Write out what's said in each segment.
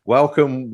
Welcome,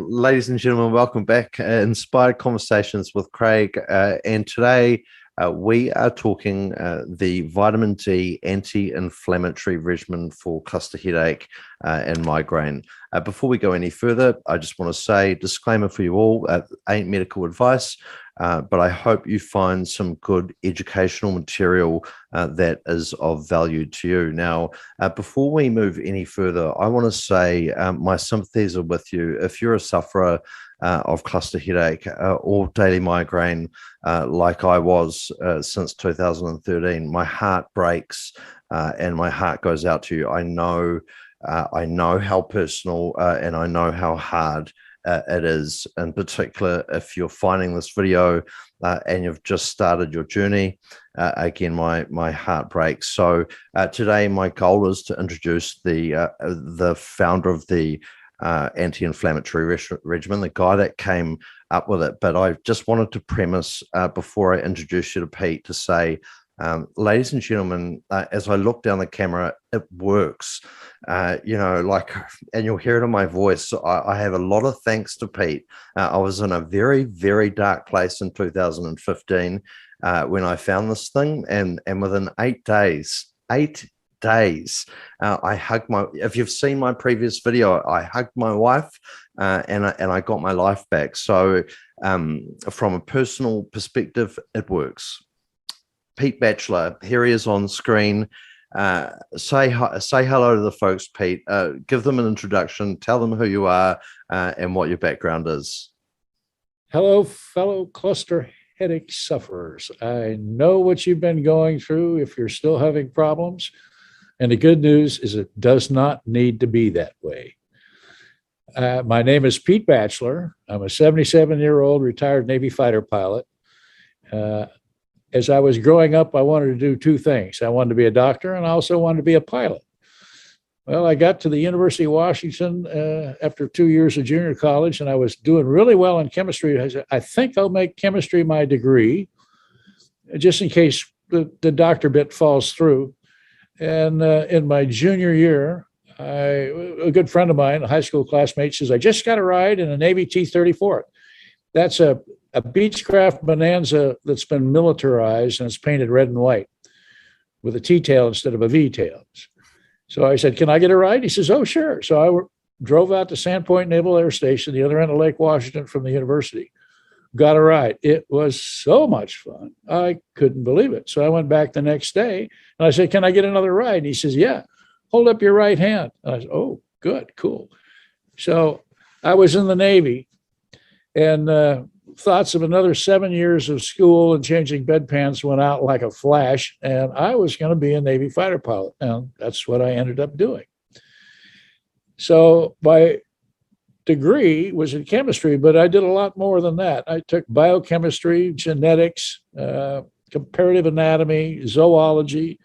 ladies and gentlemen. Welcome back. Inspired Conversations with Craig. And today we are talking the vitamin D anti-inflammatory regimen for cluster headache and migraine. Before we go any further, I just want to say, disclaimer for you all, ain't medical advice, but I hope you find some good educational material that is of value to you. Now, before we move any further, I want to say my sympathies are with you. If you're a sufferer of cluster headache or daily migraine, like I was since 2013, my heart breaks and my heart goes out to you. I know how personal and I know how hard it is, in particular if you're finding this video and you've just started your journey. Again, my heart breaks. So today my goal is to introduce the founder of the anti-inflammatory regimen, the guy that came up with it. But I just wanted to premise before I introduce you to Pete, to say, ladies and gentlemen, as I look down the camera, it works. And you'll hear it in my voice. I have a lot of thanks to Pete. I was in a very, very dark place in 2015 when I found this thing, and within 8 days, I hugged if you've seen my previous video, I hugged my wife and I got my life back. So from a personal perspective, it works. Pete Batcheller, here he is on screen. Say hello to the folks, Pete. Give them an introduction. Tell them who you are and what your background is. Hello, fellow cluster headache sufferers. I know what you've been going through if you're still having problems. And the good news is it does not need to be that way. My name is Pete Batcheller. I'm a 77-year-old retired Navy fighter pilot. As I was growing up, I wanted to do two things. I wanted to be a doctor, and I also wanted to be a pilot. Well, I got to the University of Washington after 2 years of junior college, and I was doing really well in chemistry. I said, I think I'll make chemistry my degree, just in case the doctor bit falls through. And in my junior year, a good friend of mine, a high school classmate, says, I just got a ride in a Navy T-34. That's a Beechcraft Bonanza that's been militarized, and it's painted red and white with a T-tail instead of a V-tail. So I said, can I get a ride? He says, oh, sure. So I drove out to Sandpoint Naval Air Station, the other end of Lake Washington from the university. Got a ride. It was so much fun. I couldn't believe it. So I went back the next day and I said, can I get another ride? And he says, yeah, hold up your right hand. And I said, oh, good, cool. So I was in the Navy, and thoughts of another 7 years of school and changing bedpans went out like a flash. And I was going to be a Navy fighter pilot. And that's what I ended up doing. So my degree was in chemistry, but I did a lot more than that. I took biochemistry, genetics, comparative anatomy, zoology,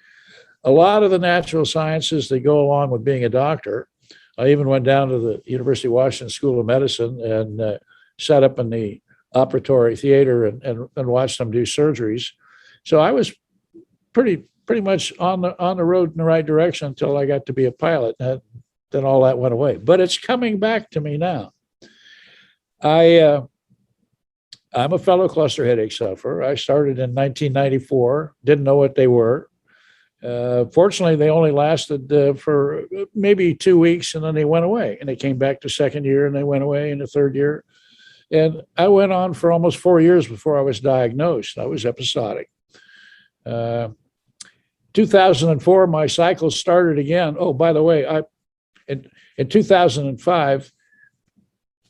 a lot of the natural sciences that go along with being a doctor. I even went down to the University of Washington School of Medicine and sat up in the operatory theater and watched them do surgeries. So I was pretty much on the road in the right direction until I got to be a pilot. Then all that went away, but it's coming back to me now. I'm a fellow cluster headache sufferer. I started in 1994, didn't know what they were. Fortunately, they only lasted for maybe 2 weeks, and then they went away, and they came back the second year, and they went away in the third year. And I went on for almost 4 years before I was diagnosed. I was episodic. 2004, my cycle started again. Oh, by the way, in 2005,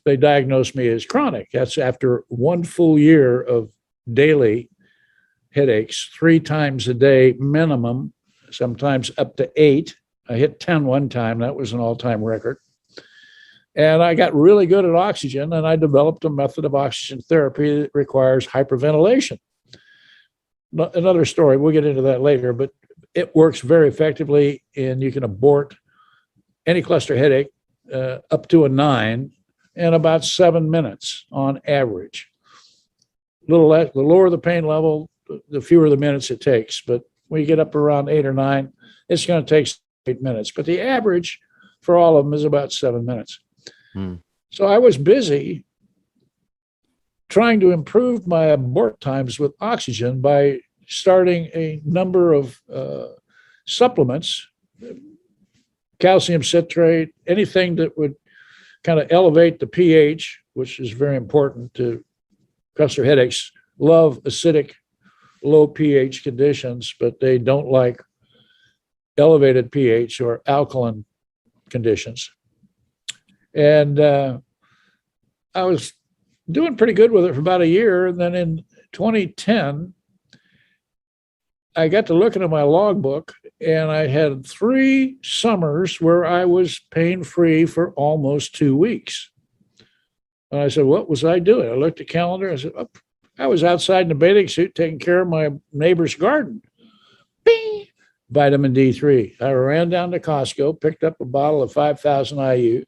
they diagnosed me as chronic. That's after 1 full year of daily headaches, 3 times a day minimum, sometimes up to 8. I hit 10 one time. That was an all-time record. And I got really good at oxygen, and I developed a method of oxygen therapy that requires hyperventilation. Another story, we'll get into that later, but it works very effectively, and you can abort any cluster headache up to a 9 in about 7 minutes on average. The lower the pain level, the fewer the minutes it takes. But when you get up around 8 or 9, it's going to take 8 minutes. But the average for all of them is about 7 minutes. So I was busy trying to improve my abort times with oxygen by starting a number of supplements, calcium citrate, anything that would kind of elevate the pH, which is very important to cluster headaches. Love acidic, low pH conditions, but they don't like elevated pH or alkaline conditions. And I was doing pretty good with it for about a year. And then in 2010, I got to looking at my logbook, and I had 3 summers where I was pain-free for almost 2 weeks. And I said, what was I doing? I looked at the calendar. I said, oh, I was outside in a bathing suit taking care of my neighbor's garden. Bing! Vitamin D3. I ran down to Costco, picked up a bottle of 5,000 IU,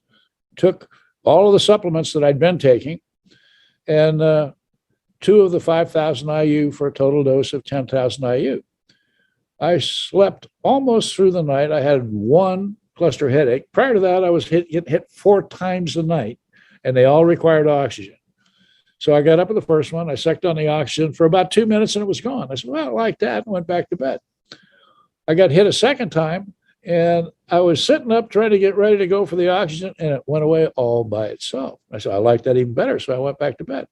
took all of the supplements that I'd been taking, and 2 of the 5,000 IU for a total dose of 10,000 IU. I slept almost through the night. I had 1 cluster headache. Prior to that, I was hit 4 times a night, and they all required oxygen. So I got up at the first one. I sucked on the oxygen for about 2 minutes, and it was gone. I said, well, I like that, and went back to bed. I got hit a second time, and I was sitting up trying to get ready to go for the oxygen, and it went away all by itself. I said, I like that even better, so I went back to bed.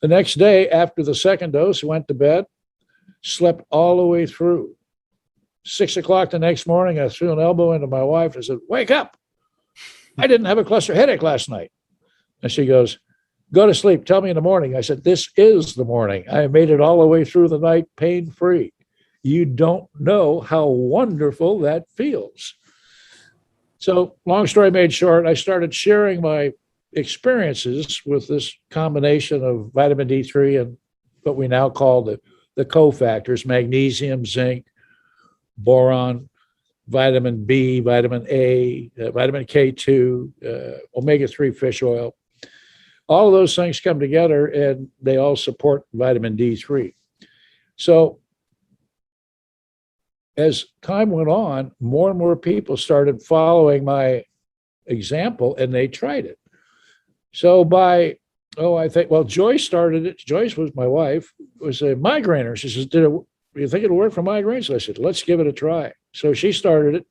The next day, after the second dose, I went to bed, slept all the way through. 6 o'clock the next morning, I threw an elbow into my wife and said, wake up. I didn't have a cluster headache last night. And she goes, go to sleep. Tell me in the morning. I said, this is the morning. I made it all the way through the night pain-free. You don't know how wonderful that feels. So long story made short, I started sharing my experiences with this combination of vitamin D3 and what we now call the cofactors: magnesium, zinc, boron, vitamin B, vitamin A, vitamin K2, omega-3 fish oil. All of those things come together, and they all support vitamin D3. So as time went on, more and more people started following my example, and they tried it. So by, Joyce started it. Joyce was my wife, was a migrainer. She says, do you think it'll work for migraines? I said, let's give it a try. So she started it.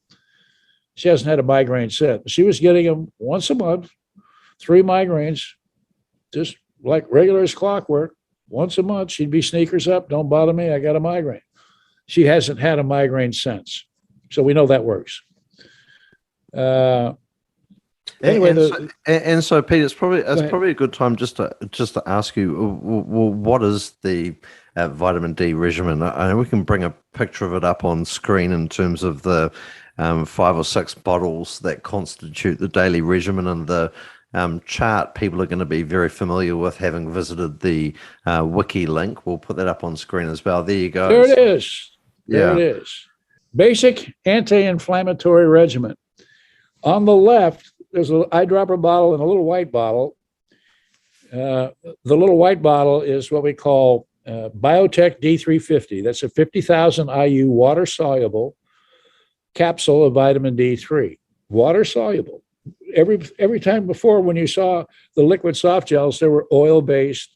She hasn't had a migraine since. She was getting them once a month, 3 migraines, just like regular as clockwork. Once a month, she'd be sneakers up. Don't bother me. I got a migraine. She hasn't had a migraine since. So we know that works. Anyway, so Pete, it's probably a good time just to ask you, well, what is the vitamin D regimen? I know we can bring a picture of it up on screen in terms of the 5 or 6 bottles that constitute the daily regimen, and the chart people are going to be very familiar with, having visited the wiki link. We'll put that up on screen as well. There you go. There it is. There it is. Basic anti-inflammatory regimen. On the left, there's an eyedropper bottle and a little white bottle. The little white bottle is what we call Biotech D350. That's a 50,000 IU water-soluble capsule of vitamin D3. Water-soluble. Every time before, when you saw the liquid soft gels, they were oil-based,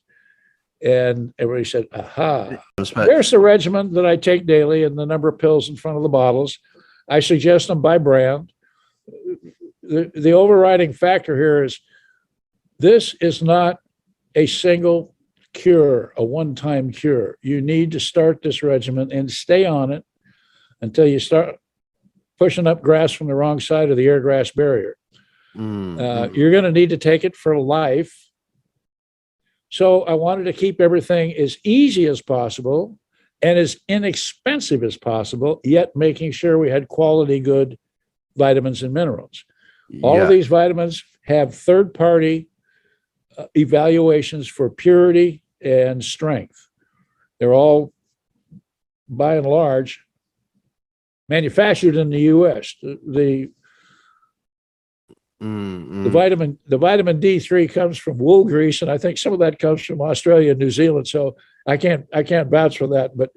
and everybody said, aha, there's the regimen that I take daily and the number of pills in front of the bottles. I suggest them by brand. The overriding factor here is this is not a single cure, a one-time cure. You need to start this regimen and stay on it until you start pushing up grass from the wrong side of the air-grass barrier. You're going to need to take it for life. So I wanted to keep everything as easy as possible and as inexpensive as possible, yet making sure we had quality, good vitamins and minerals. All of these vitamins have third-party evaluations for purity and strength. They're all, by and large, manufactured in the U.S. The vitamin D3 comes from wool grease, and I think some of that comes from Australia and New Zealand. So I can't vouch for that, but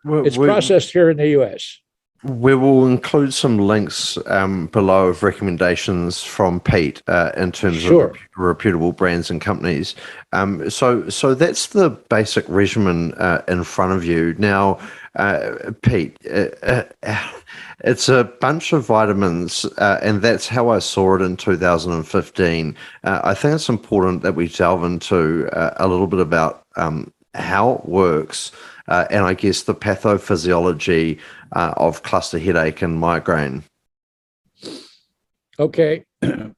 it's processed here in the U.S. We will include some links below of recommendations from Pete in terms of Sure. reputable brands and companies. So that's the basic regimen in front of you. Now, Pete, it's a bunch of vitamins, and that's how I saw it in 2015. I think it's important that we delve into a little bit about how it works, and I guess the pathophysiology of cluster headache and migraine. Okay.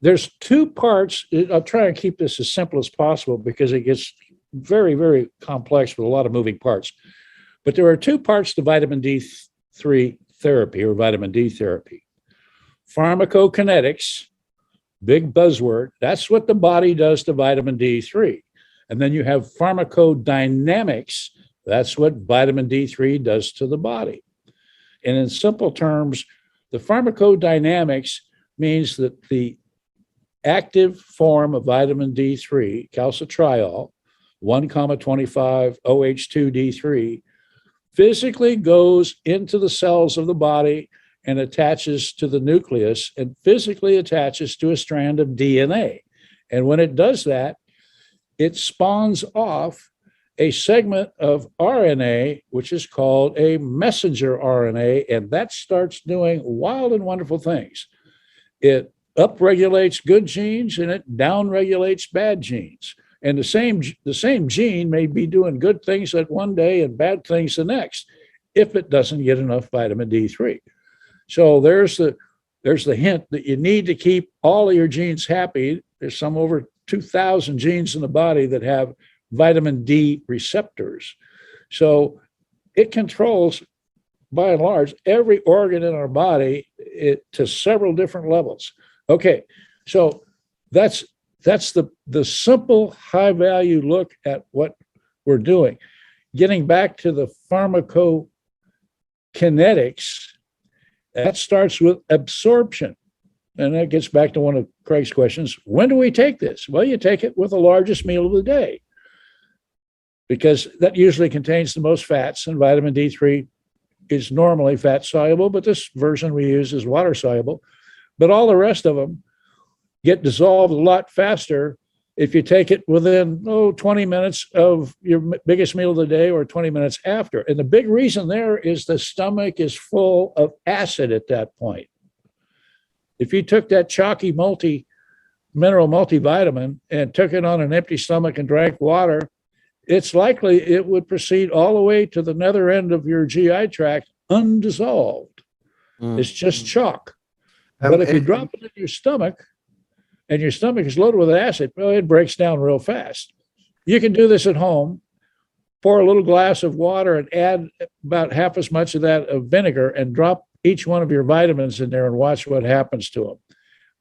There's two parts. I'll try and keep this as simple as possible because it gets very, very complex with a lot of moving parts. But there are two parts to vitamin D3 therapy or vitamin D therapy. Pharmacokinetics, big buzzword. That's what the body does to vitamin D3. And then you have pharmacodynamics. That's what vitamin D3 does to the body. And in simple terms, the pharmacodynamics means that the active form of vitamin D3, calcitriol, 1,25 OH2D3, physically goes into the cells of the body and attaches to the nucleus and physically attaches to a strand of DNA. And when it does that, it spawns off a segment of RNA, which is called a messenger RNA, and that starts doing wild and wonderful things. It upregulates good genes and it downregulates bad genes. And the same gene may be doing good things at one day and bad things the next if it doesn't get enough vitamin D3. So there's the hint that you need to keep all of your genes happy. There's some over 2,000 genes in the body that have vitamin D receptors. So it controls, by and large, every organ in our body to several different levels. Okay, so that's the simple high-value look at what we're doing. Getting back to the pharmacokinetics, that starts with absorption. And that gets back to one of Craig's questions. When do we take this? Well, you take it with the largest meal of the day, because that usually contains the most fats, and vitamin D3 is normally fat soluble, but this version we use is water soluble. But all the rest of them get dissolved a lot faster if you take it within 20 minutes of your biggest meal of the day or 20 minutes after. And the big reason there is the stomach is full of acid at that point. If you took that chalky mineral multivitamin and took it on an empty stomach and drank water, it's likely it would proceed all the way to the nether end of your GI tract undissolved. It's just chalk. But if you drop it in your stomach and your stomach is loaded with acid, well, it breaks down real fast. You can do this at home. Pour a little glass of water and add about half as much of that of vinegar and drop each one of your vitamins in there and watch what happens to them.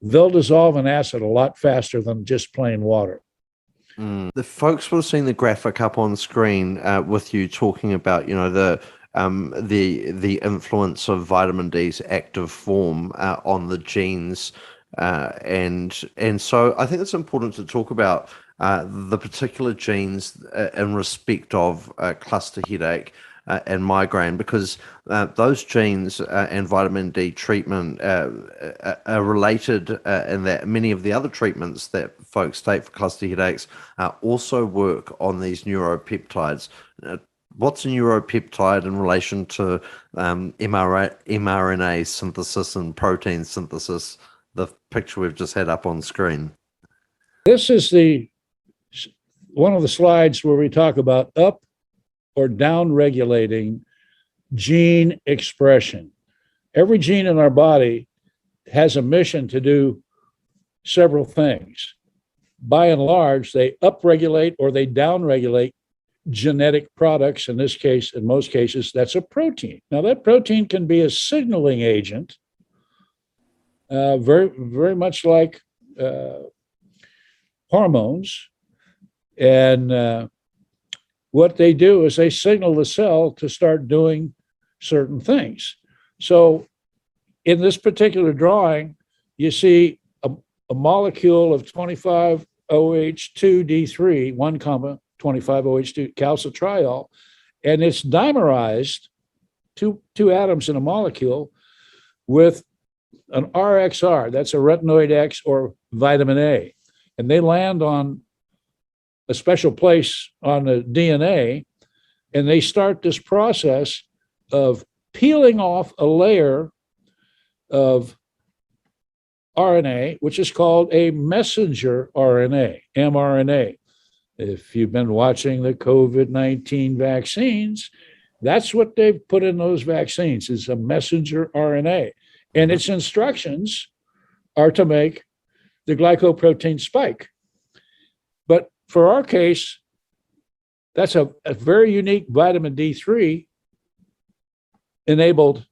They'll dissolve in acid a lot faster than just plain water. The folks will have seen the graphic up on screen with you talking about, the influence of vitamin D's active form on the genes, and so I think it's important to talk about the particular genes in respect of cluster headache and migraine, because those genes and vitamin D treatment are related in that many of the other treatments that folks take for cluster headaches also work on these neuropeptides. What's a neuropeptide in relation to mRNA synthesis and protein synthesis? The picture we've just had up on screen. This is one of the slides where we talk about up or down regulating gene expression. Every gene in our body has a mission to do several things. By and large, they upregulate or they downregulate genetic products. In this case, in most cases, that's a protein. Now, that protein can be a signaling agent, very, very much like hormones. And what they do is they signal the cell to start doing certain things. So in this particular drawing, you see a molecule of 25 OH2D3, 1,25 OH2 calcitriol, and it's dimerized two atoms in a molecule with an RXR, that's a retinoid X or vitamin A, and they land on a special place on the DNA, and they start this process of peeling off a layer of RNA, which is called a messenger RNA, mRNA. If you've been watching the COVID-19 vaccines, that's what they've put in those vaccines, is a messenger RNA. And its instructions are to make the glycoprotein spike. But for our case, that's a very unique vitamin D3 enabled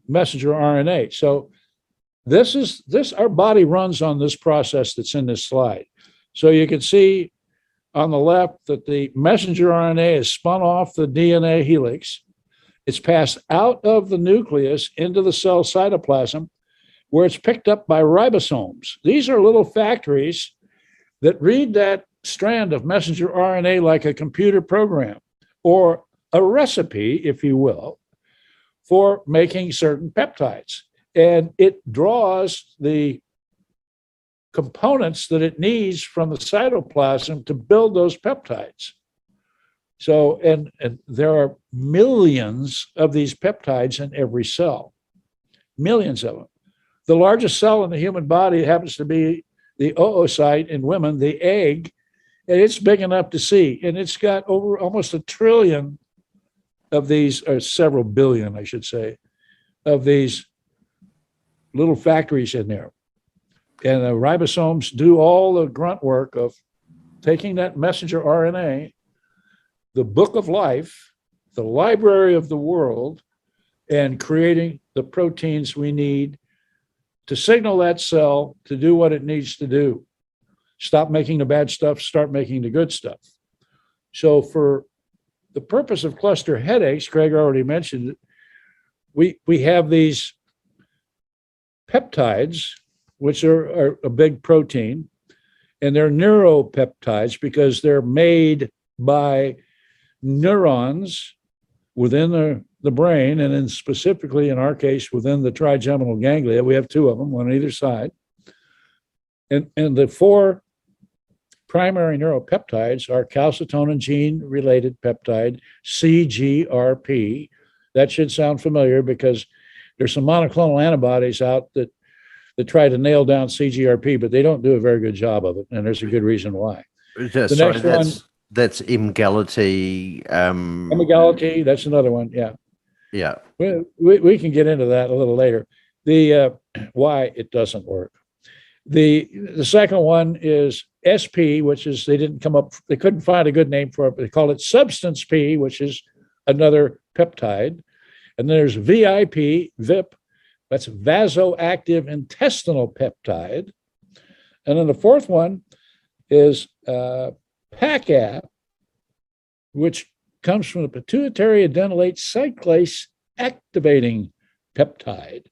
messenger RNA. So our body runs on this process that's in this slide. So you can see on the left that the messenger RNA is spun off the DNA helix. It's passed out of the nucleus into the cell cytoplasm, where it's picked up by ribosomes. These are little factories that read that strand of messenger RNA like a computer program, or a recipe, if you will, for making certain peptides. And it draws the components that it needs from the cytoplasm to build those peptides. So, and there are millions of these peptides in every cell, millions of them. The largest cell in the human body happens to be the oocyte in women, the egg, and it's big enough to see. And it's got over almost 1 trillion of these, or several billion, I should say, of these little factories in there. And the ribosomes do all the grunt work of taking that messenger RNA, the book of life, the library of the world, and creating the proteins we need to signal that cell to do what it needs to do. Stop making the bad stuff, start making the good stuff. So for the purpose of cluster headaches, Craig already mentioned it, we have these peptides, which are a big protein, and they're neuropeptides because they're made by neurons within the brain, and then specifically in our case within the trigeminal ganglia. We have 2 of them, one on either side. And the 4 primary neuropeptides are calcitonin gene-related peptide, CGRP. That should sound familiar because there's some monoclonal antibodies out that try to nail down CGRP, but they don't do a very good job of it, and there's a good reason why. The next one, that's Emgality. Emgality, that's another one. Yeah. Yeah. We can get into that a little later. The why it doesn't work. The second one is SP, which is they couldn't find a good name for it, but they call it substance P, which is another peptide. And there's VIP, that's vasoactive intestinal peptide. And then the fourth one is PACAP, which comes from the pituitary adenylate cyclase activating peptide.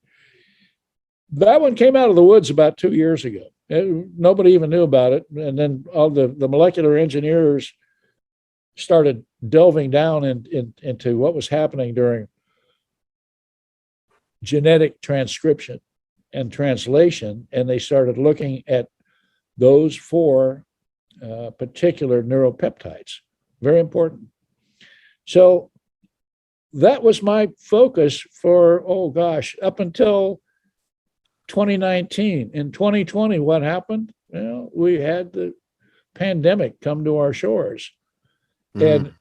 That one came out of the woods about 2 years ago. Nobody even knew about it. And then all the molecular engineers started delving down into what was happening during genetic transcription and translation, and they started looking at those 4 particular neuropeptides. Very important. So that was my focus for, up until 2019. In 2020, what happened? Well, we had the pandemic come to our shores. And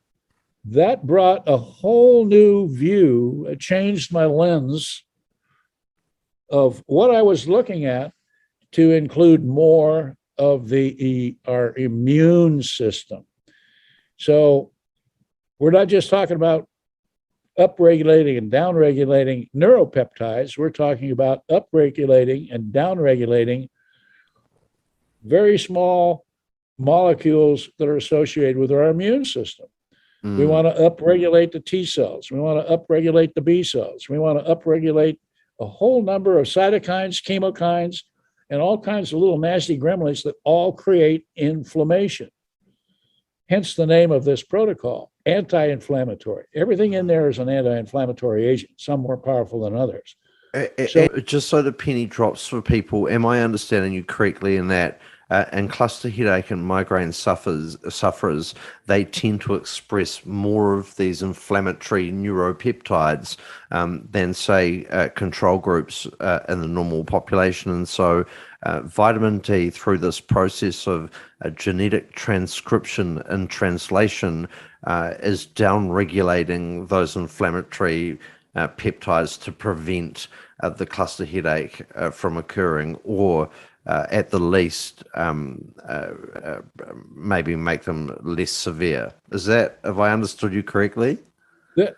that brought a whole new view. It changed my lens of what I was looking at to include more of our immune system. So we're not just talking about upregulating and downregulating neuropeptides. We're talking about upregulating and downregulating very small molecules that are associated with our immune system. We want to upregulate the T cells. We want to upregulate the B cells. We want to upregulate a whole number of cytokines, chemokines, and all kinds of little nasty gremlins that all create inflammation. hence the name of this protocol, anti-inflammatory. Everything in there is an anti-inflammatory agent, some more powerful than others. So, just so the penny drops for people, am I understanding you correctly in that and cluster headache and migraine sufferers, they tend to express more of these inflammatory neuropeptides than, say, control groups in the normal population. And so vitamin D, through this process of genetic transcription and translation, is down-regulating those inflammatory peptides to prevent the cluster headache from occurring, or at the least maybe make them less severe. Have I understood you correctly?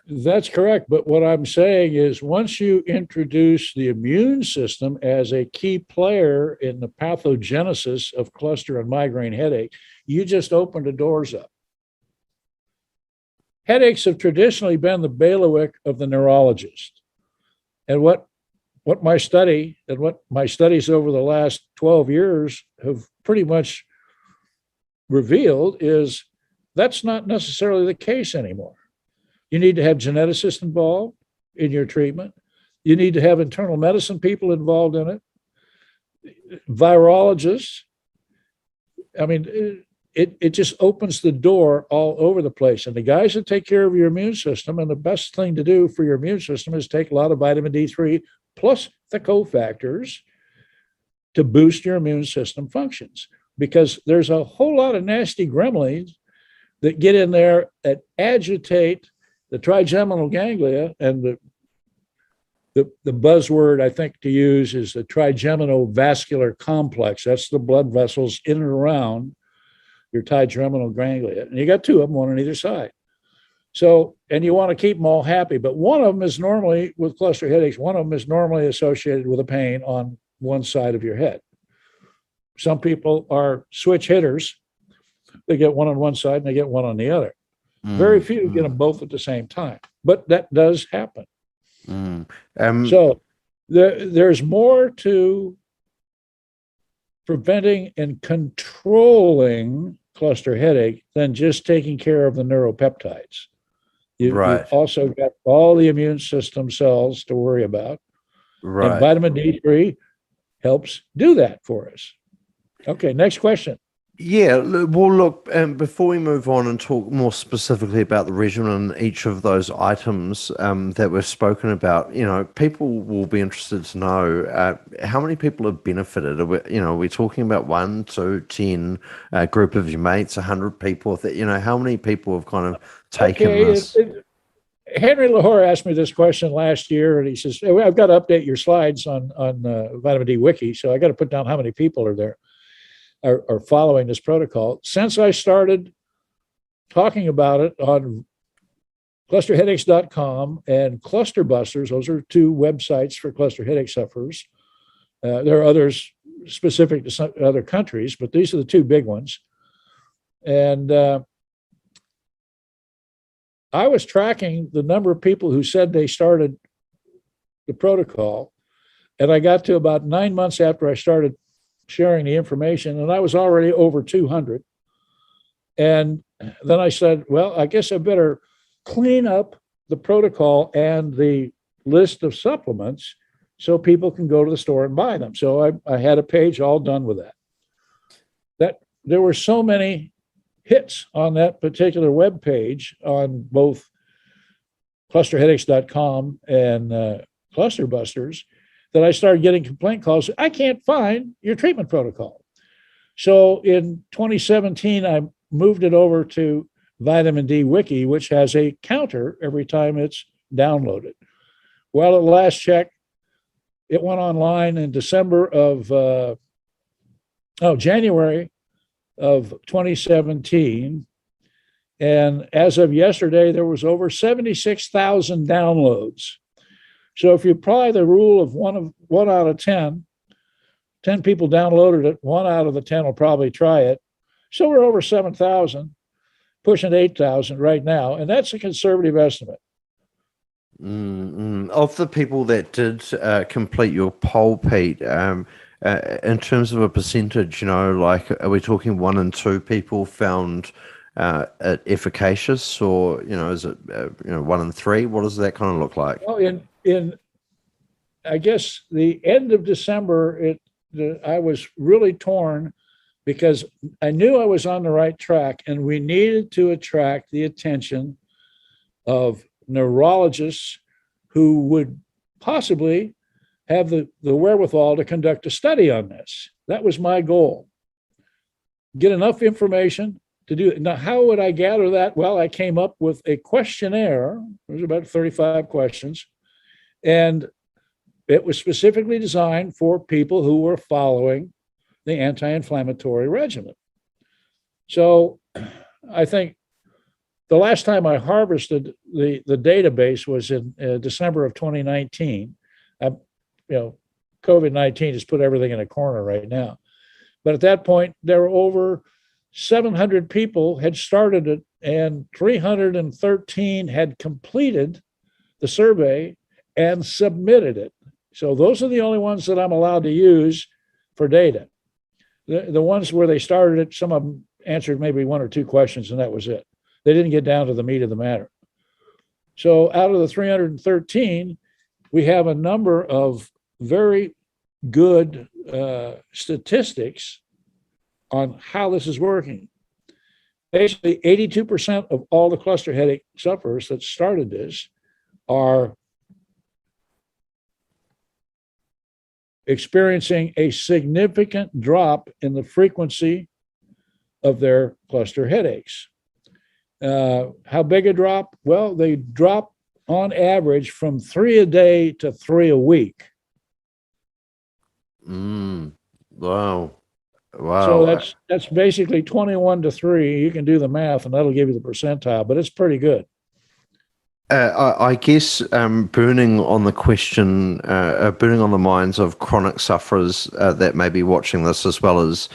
That's correct. But what I'm saying is, once you introduce the immune system as a key player in the pathogenesis of cluster and migraine headache, you just open the doors up. Headaches have traditionally been the bailiwick of the neurologist. And what my studies over the last 12 years have pretty much revealed is that's not necessarily the case anymore. You need to have geneticists involved in your treatment. You need to have internal medicine people involved in it, virologists. I mean, it just opens the door all over the place. And the guys that take care of your immune system, and the best thing to do for your immune system is take a lot of vitamin D3 plus the cofactors to boost your immune system functions, because there's a whole lot of nasty gremlins that get in there that agitate the trigeminal ganglia, and the buzzword I think to use is the trigeminal vascular complex. That's the blood vessels in and around your trigeminal ganglia. And you got two of them, one on either side. So, and you want to keep them all happy, but one of them is normally, with cluster headaches, one of them is normally associated with a pain on one side of your head. Some people are switch hitters. They get one on one side and they get one on the other. Very few get them both at the same time, but that does happen. So there's more to preventing and controlling cluster headache than just taking care of the neuropeptides. You've also got all the immune system cells to worry about. Right. And vitamin D3 helps do that for us. Okay, next question. Yeah, well, look, before we move on and talk more specifically about the regimen and each of those items that we've spoken about, people will be interested to know how many people have benefited. Are we talking about 1, 2, 10, a group of your mates, 100 people? How many people have kind of taken this? Henry Lahore asked me this question last year, and he says, I've got to update your slides on Vitamin D Wiki, so I got to put down how many people are there. Are following this protocol. Since I started talking about it on clusterheadaches.com and Clusterbusters, those are two websites for cluster headache sufferers. There are others specific to some other countries, but these are the two big ones. And I was tracking the number of people who said they started the protocol, and I got to about 9 months after I started sharing the information, and I was already over 200. And then I said, well, I guess I better clean up the protocol and the list of supplements so people can go to the store and buy them. So I had a page all done with that. There were so many hits on that particular web page on both clusterheadaches.com and Clusterbusters that I started getting complaint calls. I can't find your treatment protocol. So in 2017, I moved it over to Vitamin D Wiki, which has a counter every time it's downloaded. Well, at last check, it went online in January of 2017. And as of yesterday, there was over 76,000 downloads. So if you apply the rule of one out of 10 people downloaded it, 1 out of the 10 will probably try it. So we're over 7,000, pushing 8,000 right now. And that's a conservative estimate. Of the people that did complete your poll, Pete, in terms of a percentage, are we talking 1 and 2 people found efficacious, or is it 1 in 3? What does that kind of look like? Well, in I guess the end of December, I was really torn because I knew I was on the right track, and we needed to attract the attention of neurologists who would possibly have the wherewithal to conduct a study on this. That was my goal. Get enough information to do it. Now, how would I gather that? Well, I came up with a questionnaire. It was about 35 questions, and it was specifically designed for people who were following the anti-inflammatory regimen. So I think the last time I harvested the database was in December of 2019. COVID-19 has put everything in a corner right now. But at that point, there were over 700 people had started it, and 313 had completed the survey and submitted it. So those are the only ones that I'm allowed to use for data. The ones where they started it, some of them answered maybe 1 or 2 questions, and that was it. They didn't get down to the meat of the matter. So out of the 313, we have a number of very good statistics on how this is working. Basically, 82% of all the cluster headache sufferers that started this are experiencing a significant drop in the frequency of their cluster headaches. How big a drop? Well, they drop on average from 3 a day to 3 a week. Wow. So that's basically 21 to 3. You can do the math, and that'll give you the percentile, but it's pretty good. I guess burning on the question, burning on the minds of chronic sufferers that may be watching this, as well as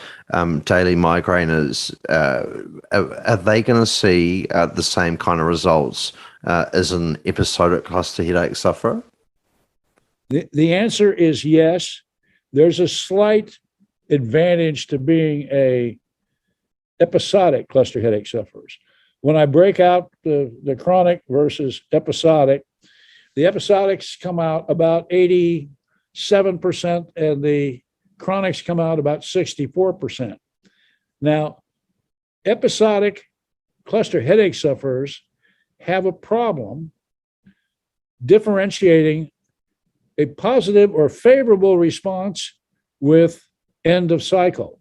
daily migraineurs, are they going to see the same kind of results as an episodic cluster headache sufferer? The answer is yes. There's a slight advantage to being a episodic cluster headache sufferers. When I break out the chronic versus episodic, the episodics come out about 87%, and the chronics come out about 64%. Now, episodic cluster headache sufferers have a problem differentiating a positive or favorable response with end of cycle.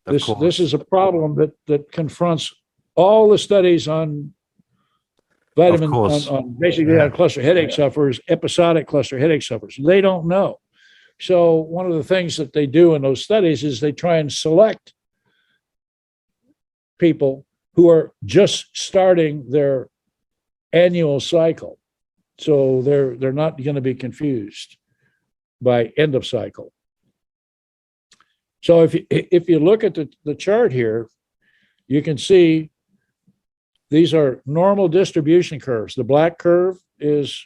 This is a problem that confronts all the studies on vitamin, on basically on cluster headache sufferers, episodic cluster headache sufferers. They don't know. So one of the things that they do in those studies is they try and select people who are just starting their annual cycle. So they're not going to be confused by end of cycle. So if you look at the chart here, you can see these are normal distribution curves. The black curve is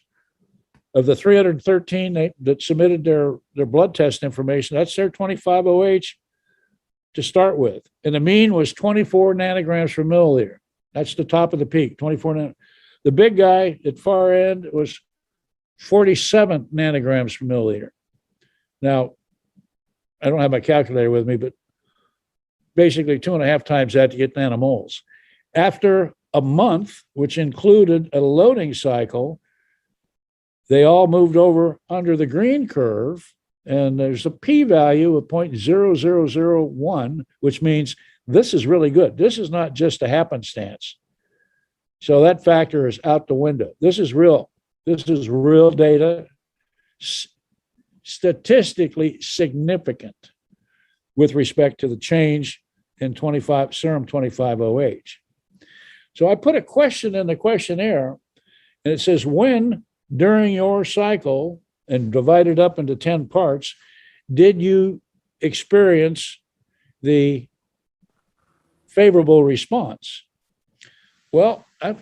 of the 313 that submitted their blood test information. That's their 25-OH to start with. And the mean was 24 nanograms per milliliter. That's the top of the peak, 24 nanograms. The big guy at far end was 47 nanograms per milliliter. Now, I don't have my calculator with me, but basically 2.5 times that to get nanomoles. After a month, which included a loading cycle, they all moved over under the green curve, and there's a p-value of 0.0001, which means this is really good. This is not just a happenstance. So that factor is out the window. This is real. This is real data, statistically significant with respect to the change in serum 25-OH. So I put a question in the questionnaire, and it says, when during your cycle, and divided up into 10 parts, did you experience the favorable response? Well, I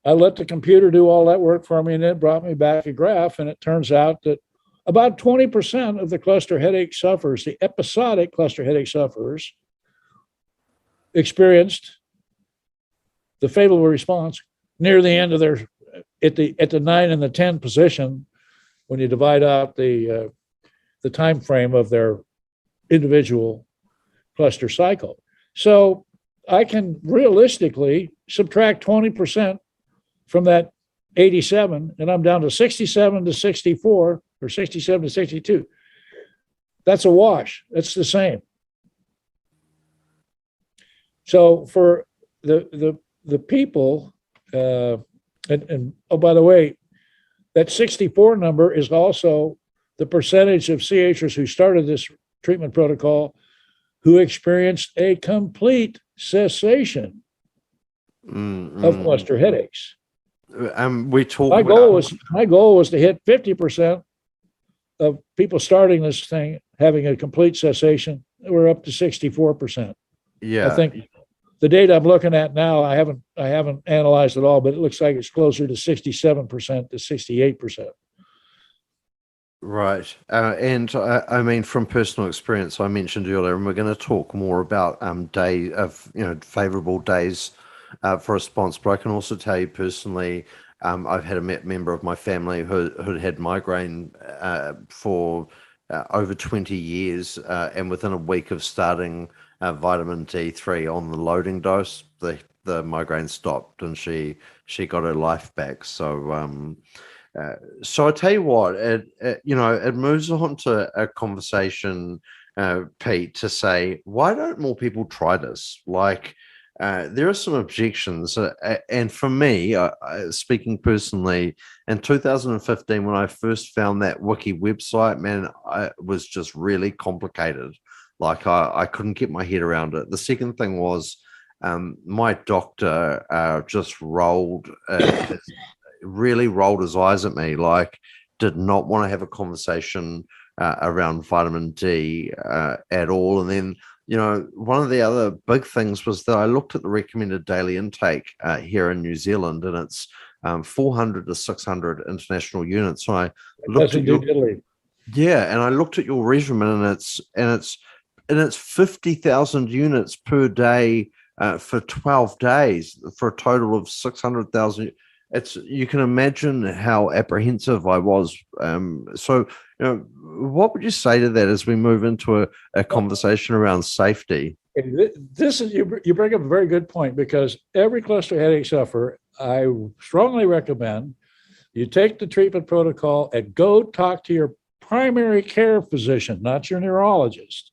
let the computer do all that work for me, and it brought me back a graph, and it turns out that about 20% of the cluster headache sufferers, the episodic cluster headache sufferers, experienced the favorable response near the end of their at the 9 and the 10 position when you divide out the time frame of their individual cluster cycle. So I can realistically subtract 20% from that 87, and I'm down to 67 to 64 or 67 to 62. That's a wash. That's the same. So for the people, and oh, by the way, that 64 number is also the percentage of CHers who started this treatment protocol who experienced a complete cessation of cluster headaches. We talk. My goal was to hit 50% of people starting this thing having a complete cessation. We're up to 64%. Yeah, I think the data I'm looking at now, I haven't analyzed it all, but it looks like it's closer to 67% to 68%. Right. And I mean, from personal experience, I mentioned earlier, and we're going to talk more about favorable days for response, but I can also tell you personally, I've had a member of my family who'd had migraine for over 20 years, and within a week of starting vitamin D3 on the loading dose, the migraine stopped, and she got her life back. So so I tell you what, it moves on to a conversation, Pete, to say, why don't more people try this? Like, there are some objections, and for me, speaking personally, in 2015, when I first found that wiki website, man, it was just really complicated. Like, I couldn't get my head around it. The second thing was, my doctor just really rolled his eyes at me, like did not want to have a conversation around vitamin D at all. And then, one of the other big things was that I looked at the recommended daily intake here in New Zealand, and it's 400 to 600 international units. So I looked at and I looked at your regimen, and it's 50,000 units per day for 12 days for a total of 600,000. You can imagine how apprehensive I was. So, what would you say to that as we move into a conversation around safety? This is you bring up a very good point, because every cluster headache sufferer, I strongly recommend you take the treatment protocol and go talk to your primary care physician, not your neurologist.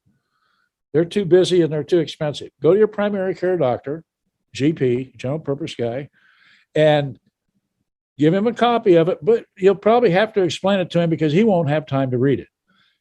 They're too busy and they're too expensive. Go to your primary care doctor, GP, general purpose guy, and give him a copy of it, but you'll probably have to explain it to him because he won't have time to read it.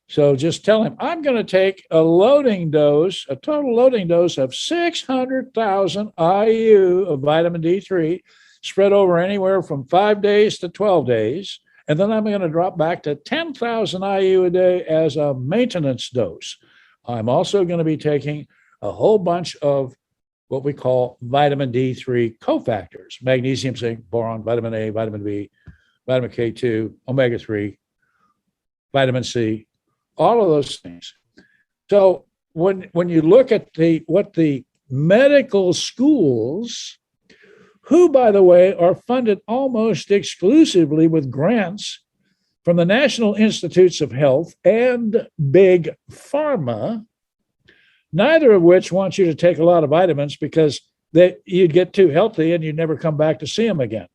So just tell him, I'm going to take a total loading dose of 600,000 IU of vitamin D3 spread over anywhere from 5 days to 12 days. And then I'm going to drop back to 10,000 IU a day as a maintenance dose. I'm also going to be taking a whole bunch of what we call vitamin D3 cofactors: magnesium, zinc, boron, vitamin A, vitamin B, vitamin K2, omega-3, vitamin C, all of those things. So when you look at what the medical schools, who, by the way, are funded almost exclusively with grants from the National Institutes of Health and Big Pharma, neither of which wants you to take a lot of vitamins because you'd get too healthy and you'd never come back to see them again.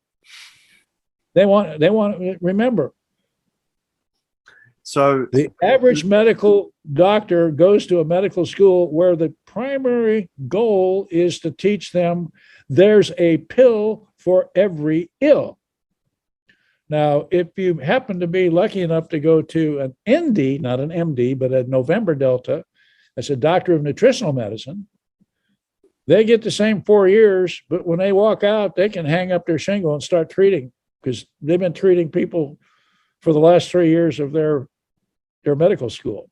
They want remember. So the average medical doctor goes to a medical school where the primary goal is to teach them there's a pill for every ill. Now, if you happen to be lucky enough to go to an ND, not an MD, but a November Delta, as a doctor of nutritional medicine, they get the same 4 years, but when they walk out, they can hang up their shingle and start treating, because they've been treating people for the last 3 years of their medical school.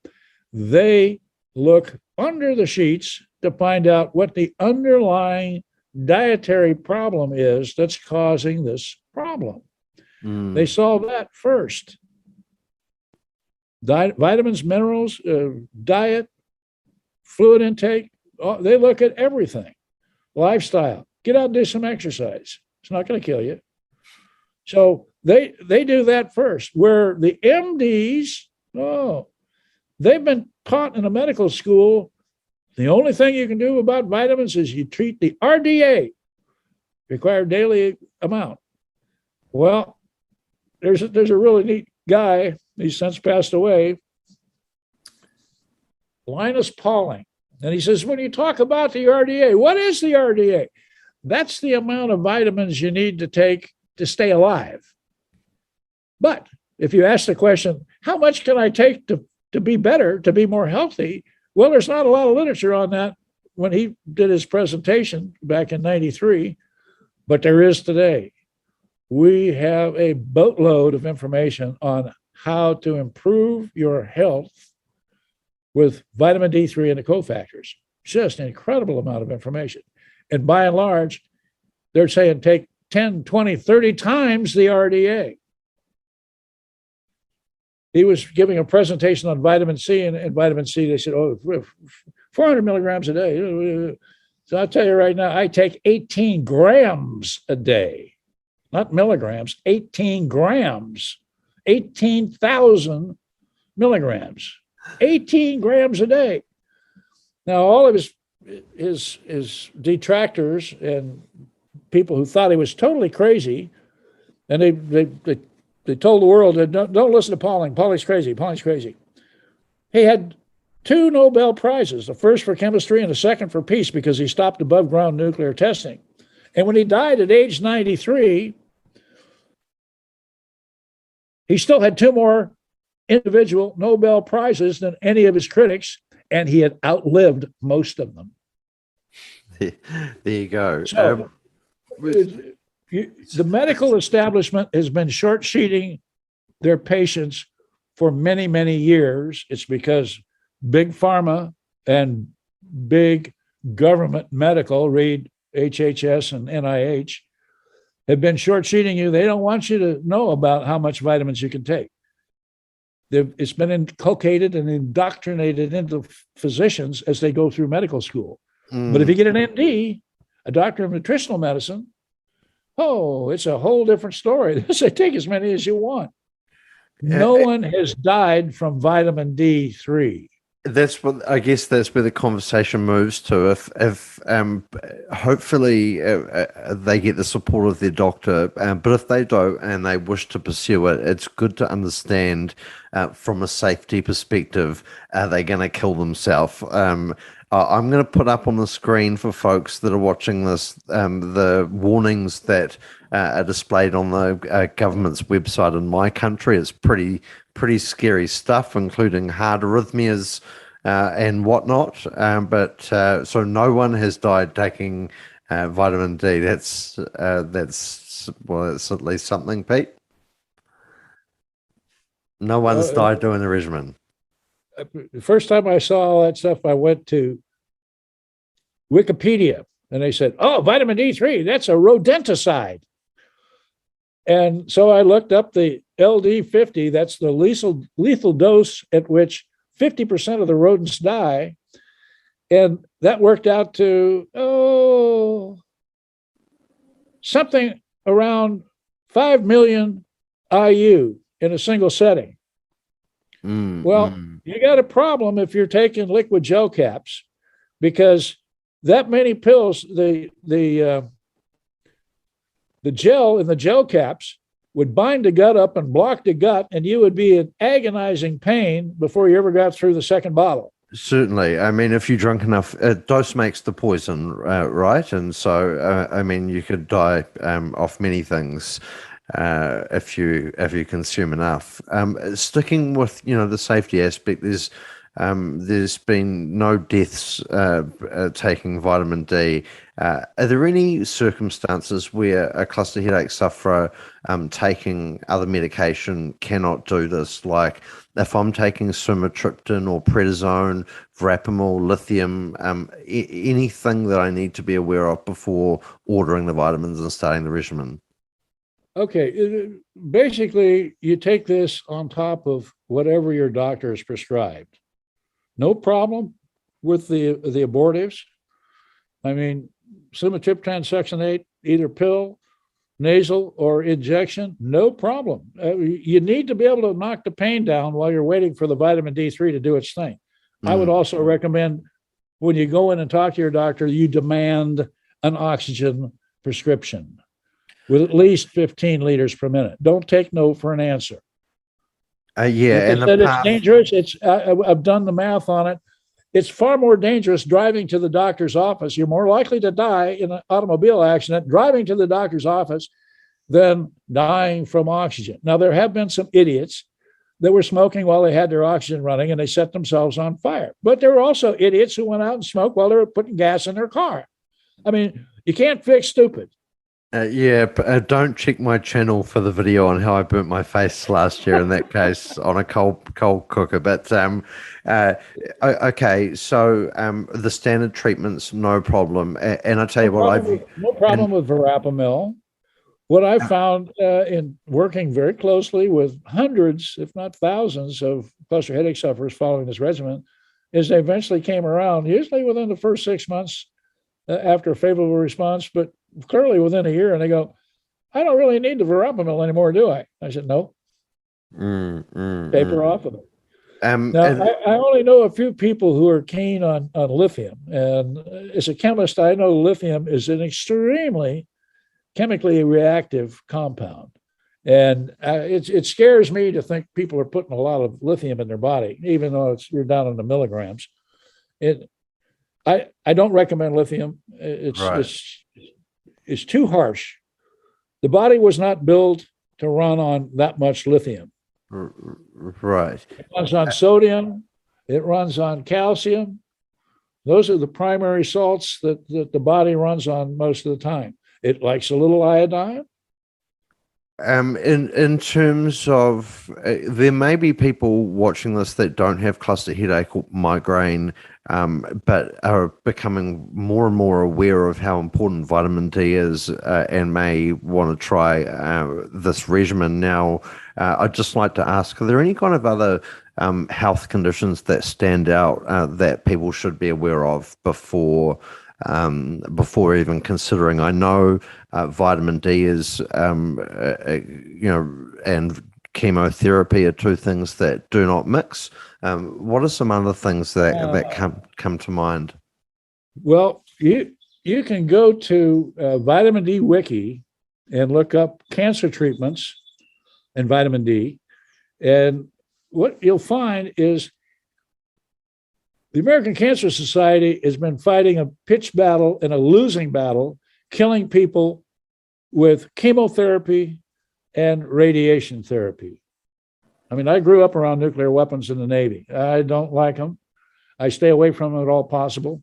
They look under the sheets to find out what the underlying dietary problem is that's causing this problem. They solve that first. Vitamins, minerals, diet, fluid intake, they look at everything. lifestyle. Get out and do some exercise. It's not going to kill you. So they do that first, where the MDs, they've been taught in a medical school, the only thing you can do about vitamins is you treat the RDA, required daily amount. Well, there's a really neat guy, he's since passed away, Linus Pauling. And he says, when you talk about the RDA, what is the RDA? That's the amount of vitamins you need to take to stay alive. But if you ask the question, how much can I take to be better, to be more healthy? Well, there's not a lot of literature on that when he did his presentation back in 93, but there is today. We have a boatload of information on how to improve your health with vitamin D3 and the cofactors. Just an incredible amount of information. And by and large, they're saying take 10, 20, 30 times the RDA. He was giving a presentation on vitamin C, and vitamin C, they said, 400 milligrams a day. So I'll tell you right now, I take 18 grams a day, not milligrams, 18 grams, 18,000 milligrams, 18 grams a day. Now, all of his detractors and people who thought he was totally crazy, and they told the world that don't listen to Pauling. Pauling's crazy. Pauling's crazy. He had 2 Nobel Prizes, the first for chemistry and the second for peace, because he stopped above ground nuclear testing. And when he died at age 93, he still had 2 more individual Nobel Prizes than any of his critics, and he had outlived most of them. There you go. So, the medical establishment has been short-sheeting their patients for many, many years. It's because big pharma and big government medical, read HHS and NIH, have been short-sheeting you. They don't want you to know about how much vitamins you can take. It's been inculcated and indoctrinated into physicians as they go through medical school. But if you get an MD, a doctor of nutritional medicine, it's a whole different story. They say take as many as you want. No one has died from vitamin D3. That's what I guess. That's where the conversation moves to. If hopefully they get the support of their doctor, but if they don't and they wish to pursue it, it's good to understand from a safety perspective. Are they going to kill themselves? I'm going to put up on the screen for folks that are watching this the warnings that are displayed on the government's website in my country. It's pretty scary stuff, including heart arrhythmias and whatnot. But so no one has died taking vitamin D. That's it's at least something, Pete. No one's died doing the regimen. The first time I saw all that stuff, I went to Wikipedia, and they said, vitamin D3, that's a rodenticide. And so I looked up the LD50, that's the lethal dose at which 50% of the rodents die. And that worked out to, something around 5 million IU in a single setting. You got a problem if you're taking liquid gel caps, because that many pills, the gel in the gel caps would bind the gut up and block the gut, and you would be in agonizing pain before you ever got through the second bottle. Certainly. I mean, if you drink enough, dose makes the poison, right? And so, I mean, you could die off many things if you consume enough. Sticking with the safety aspect, there's been no deaths taking vitamin D. Are there any circumstances where a cluster headache sufferer taking other medication cannot do this? Like if I'm taking sumatriptan or prednisone, verapamil, lithium, anything that I need to be aware of before ordering the vitamins and starting the regimen? Okay, basically you take this on top of whatever your doctor has prescribed. No problem with the abortives. I mean, sumatriptan succinate, either pill, nasal, or injection, no problem. You need to be able to knock the pain down while you're waiting for the vitamin D3 to do its thing. I would also recommend when you go in and talk to your doctor, you demand an oxygen prescription with at least 15 liters per minute. Don't take no for an answer. Yeah, and it's dangerous. I've done the math on it. It's far more dangerous driving to the doctor's office. You're more likely to die in an automobile accident driving to the doctor's office than dying from oxygen. Now, there have been some idiots that were smoking while they had their oxygen running and they set themselves on fire. But there were also idiots who went out and smoked while they were putting gas in their car. I mean, you can't fix stupid. Don't check my channel for the video on how I burnt my face last year in that case on a cold cooker. But okay, so the standard treatments, no problem. And I tell you what, no problem with verapamil. What I found in working very closely with hundreds, if not thousands, of cluster headache sufferers following this regimen, is they eventually came around, usually within the first 6 months after a favorable response, but clearly within a year, and they go, I don't really need the verapamil anymore, do I? I said, no. Paper off of it. I only know a few people who are keen on lithium. And as a chemist, I know lithium is an extremely chemically reactive compound. And it scares me to think people are putting a lot of lithium in their body, even though you're down in the milligrams. I don't recommend lithium. It's too harsh. The body was not built to run on that much lithium. Right. It runs on sodium. It runs on calcium. Those are the primary salts that the body runs on most of the time. It likes a little iodine. In terms of, there may be people watching this that don't have cluster headache or migraine, but are becoming more and more aware of how important vitamin D is, and may want to try this regimen. Now, I'd just like to ask, are there any kind of other health conditions that stand out that people should be aware of before even considering? I know vitamin D is, and chemotherapy are two things that do not mix. What are some other things that come to mind? Well, you can go to Vitamin D Wiki and look up cancer treatments and vitamin D. And what you'll find is the American Cancer Society has been fighting a pitched battle and a losing battle, killing people with chemotherapy and radiation therapy. I mean, I grew up around nuclear weapons in the Navy. I don't like them. I stay away from them at all possible.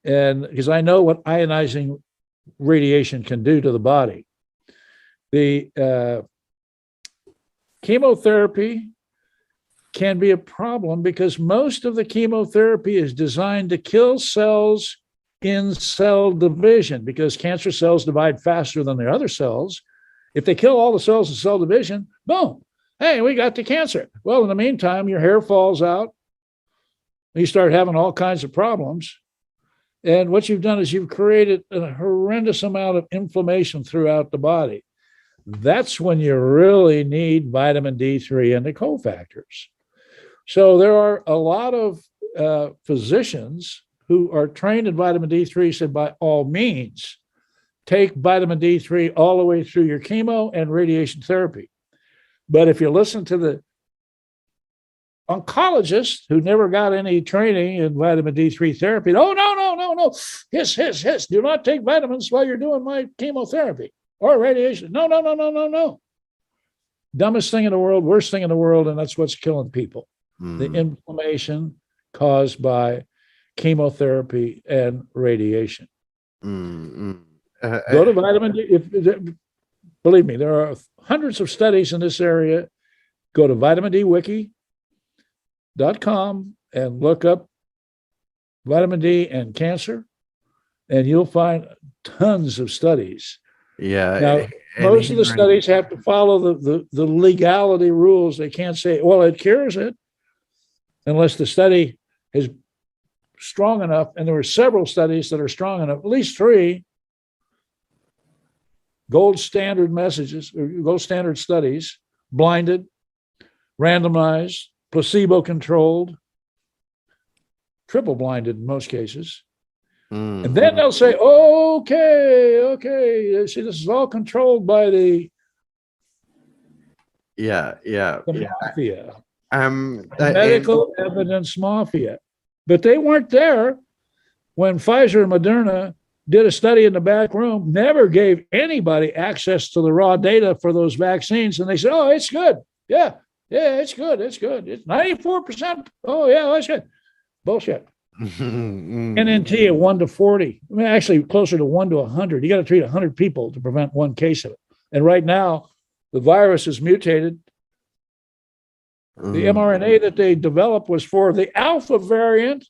And because I know what ionizing radiation can do to the body. The chemotherapy can be a problem because most of the chemotherapy is designed to kill cells in cell division, because cancer cells divide faster than the other cells. If they kill all the cells in cell division, boom, hey, we got the cancer. Well, in the meantime, your hair falls out. You start having all kinds of problems. And what you've done is you've created a horrendous amount of inflammation throughout the body. That's when you really need vitamin D3 and the cofactors. So there are a lot of physicians who are trained in vitamin D3 said, by all means, take vitamin D3 all the way through your chemo and radiation therapy. But if you listen to the oncologist who never got any training in vitamin D3 therapy, no, hiss, do not take vitamins while you're doing my chemotherapy or radiation. No. Dumbest thing in the world, worst thing in the world, and that's what's killing people. The inflammation caused by chemotherapy and radiation. Go to vitamin D. Believe me, there are hundreds of studies in this area. Go to vitamindwiki.com and look up vitamin D and cancer, and you'll find tons of studies. Yeah. Now, most of the studies have to follow the legality rules. They can't say, well, it cures it, unless the study has strong enough, and there were several studies that are strong enough, at least 3 gold standard studies, blinded, randomized, placebo-controlled, triple blinded in most cases. Mm-hmm. And then they'll say, okay, see, this is all controlled by the mafia, medical evidence mafia. But they weren't there when Pfizer and Moderna did a study in the back room, never gave anybody access to the raw data for those vaccines. And they said, oh, it's good. Yeah, it's good. It's 94%. Oh, yeah, that's good. Bullshit. NNT at 1 to 40. I mean, actually closer to 1 to 100. You got to treat 100 people to prevent one case of it. And right now, the virus is mutated. The mRNA that they developed was for the alpha variant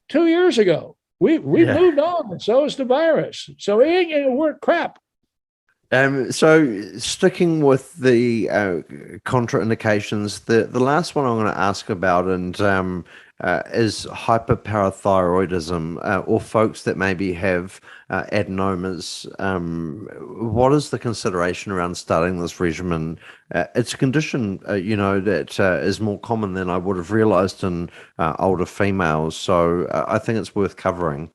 2 years ago. We moved on, and so is the virus. So it ain't gonna work crap. So sticking with the contraindications, the last one I'm going to ask about is hyperparathyroidism, or folks that maybe have adenomas. What is the consideration around starting this regimen? It's a condition, that is more common than I would have realized in older females. So I think it's worth covering.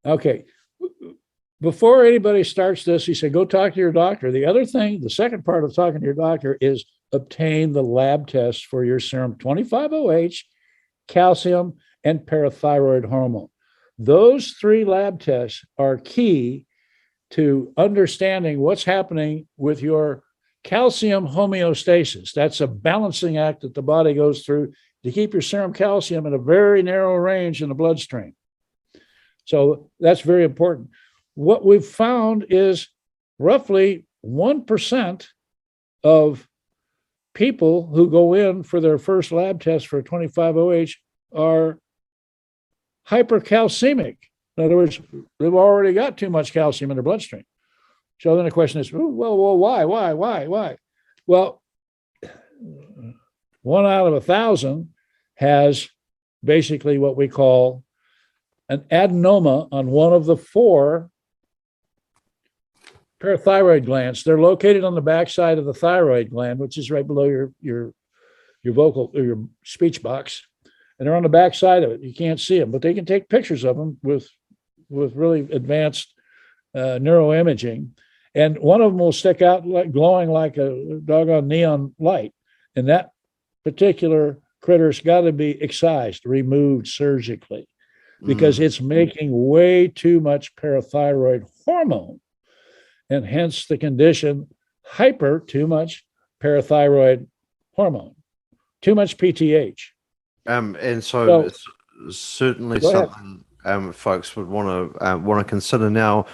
Okay. Before anybody starts this, he said, go talk to your doctor. The other thing, the second part of talking to your doctor is obtain the lab tests for your serum 25-OH, calcium, and parathyroid hormone. Those 3 lab tests are key to understanding what's happening with your calcium homeostasis. That's a balancing act that the body goes through to keep your serum calcium in a very narrow range in the bloodstream. So that's very important. What we've found is roughly 1% of people who go in for their first lab test for 25-OH are hypercalcemic. In other words, they've already got too much calcium in their bloodstream. So then the question is, well, why? Well, 1 out of 1,000 has basically what we call an adenoma on one of the 4 parathyroid glands. They're located on the backside of the thyroid gland, which is right below your vocal or your speech box, and they're on the backside of it. You can't see them, but they can take pictures of them with really advanced neuroimaging, and one of them will stick out like glowing like a doggone neon light, and that particular critter's got to be excised, removed surgically, because it's making way too much parathyroid hormone. And hence the condition too much parathyroid hormone, too much PTH. And so it's certainly something folks would want to consider. Now,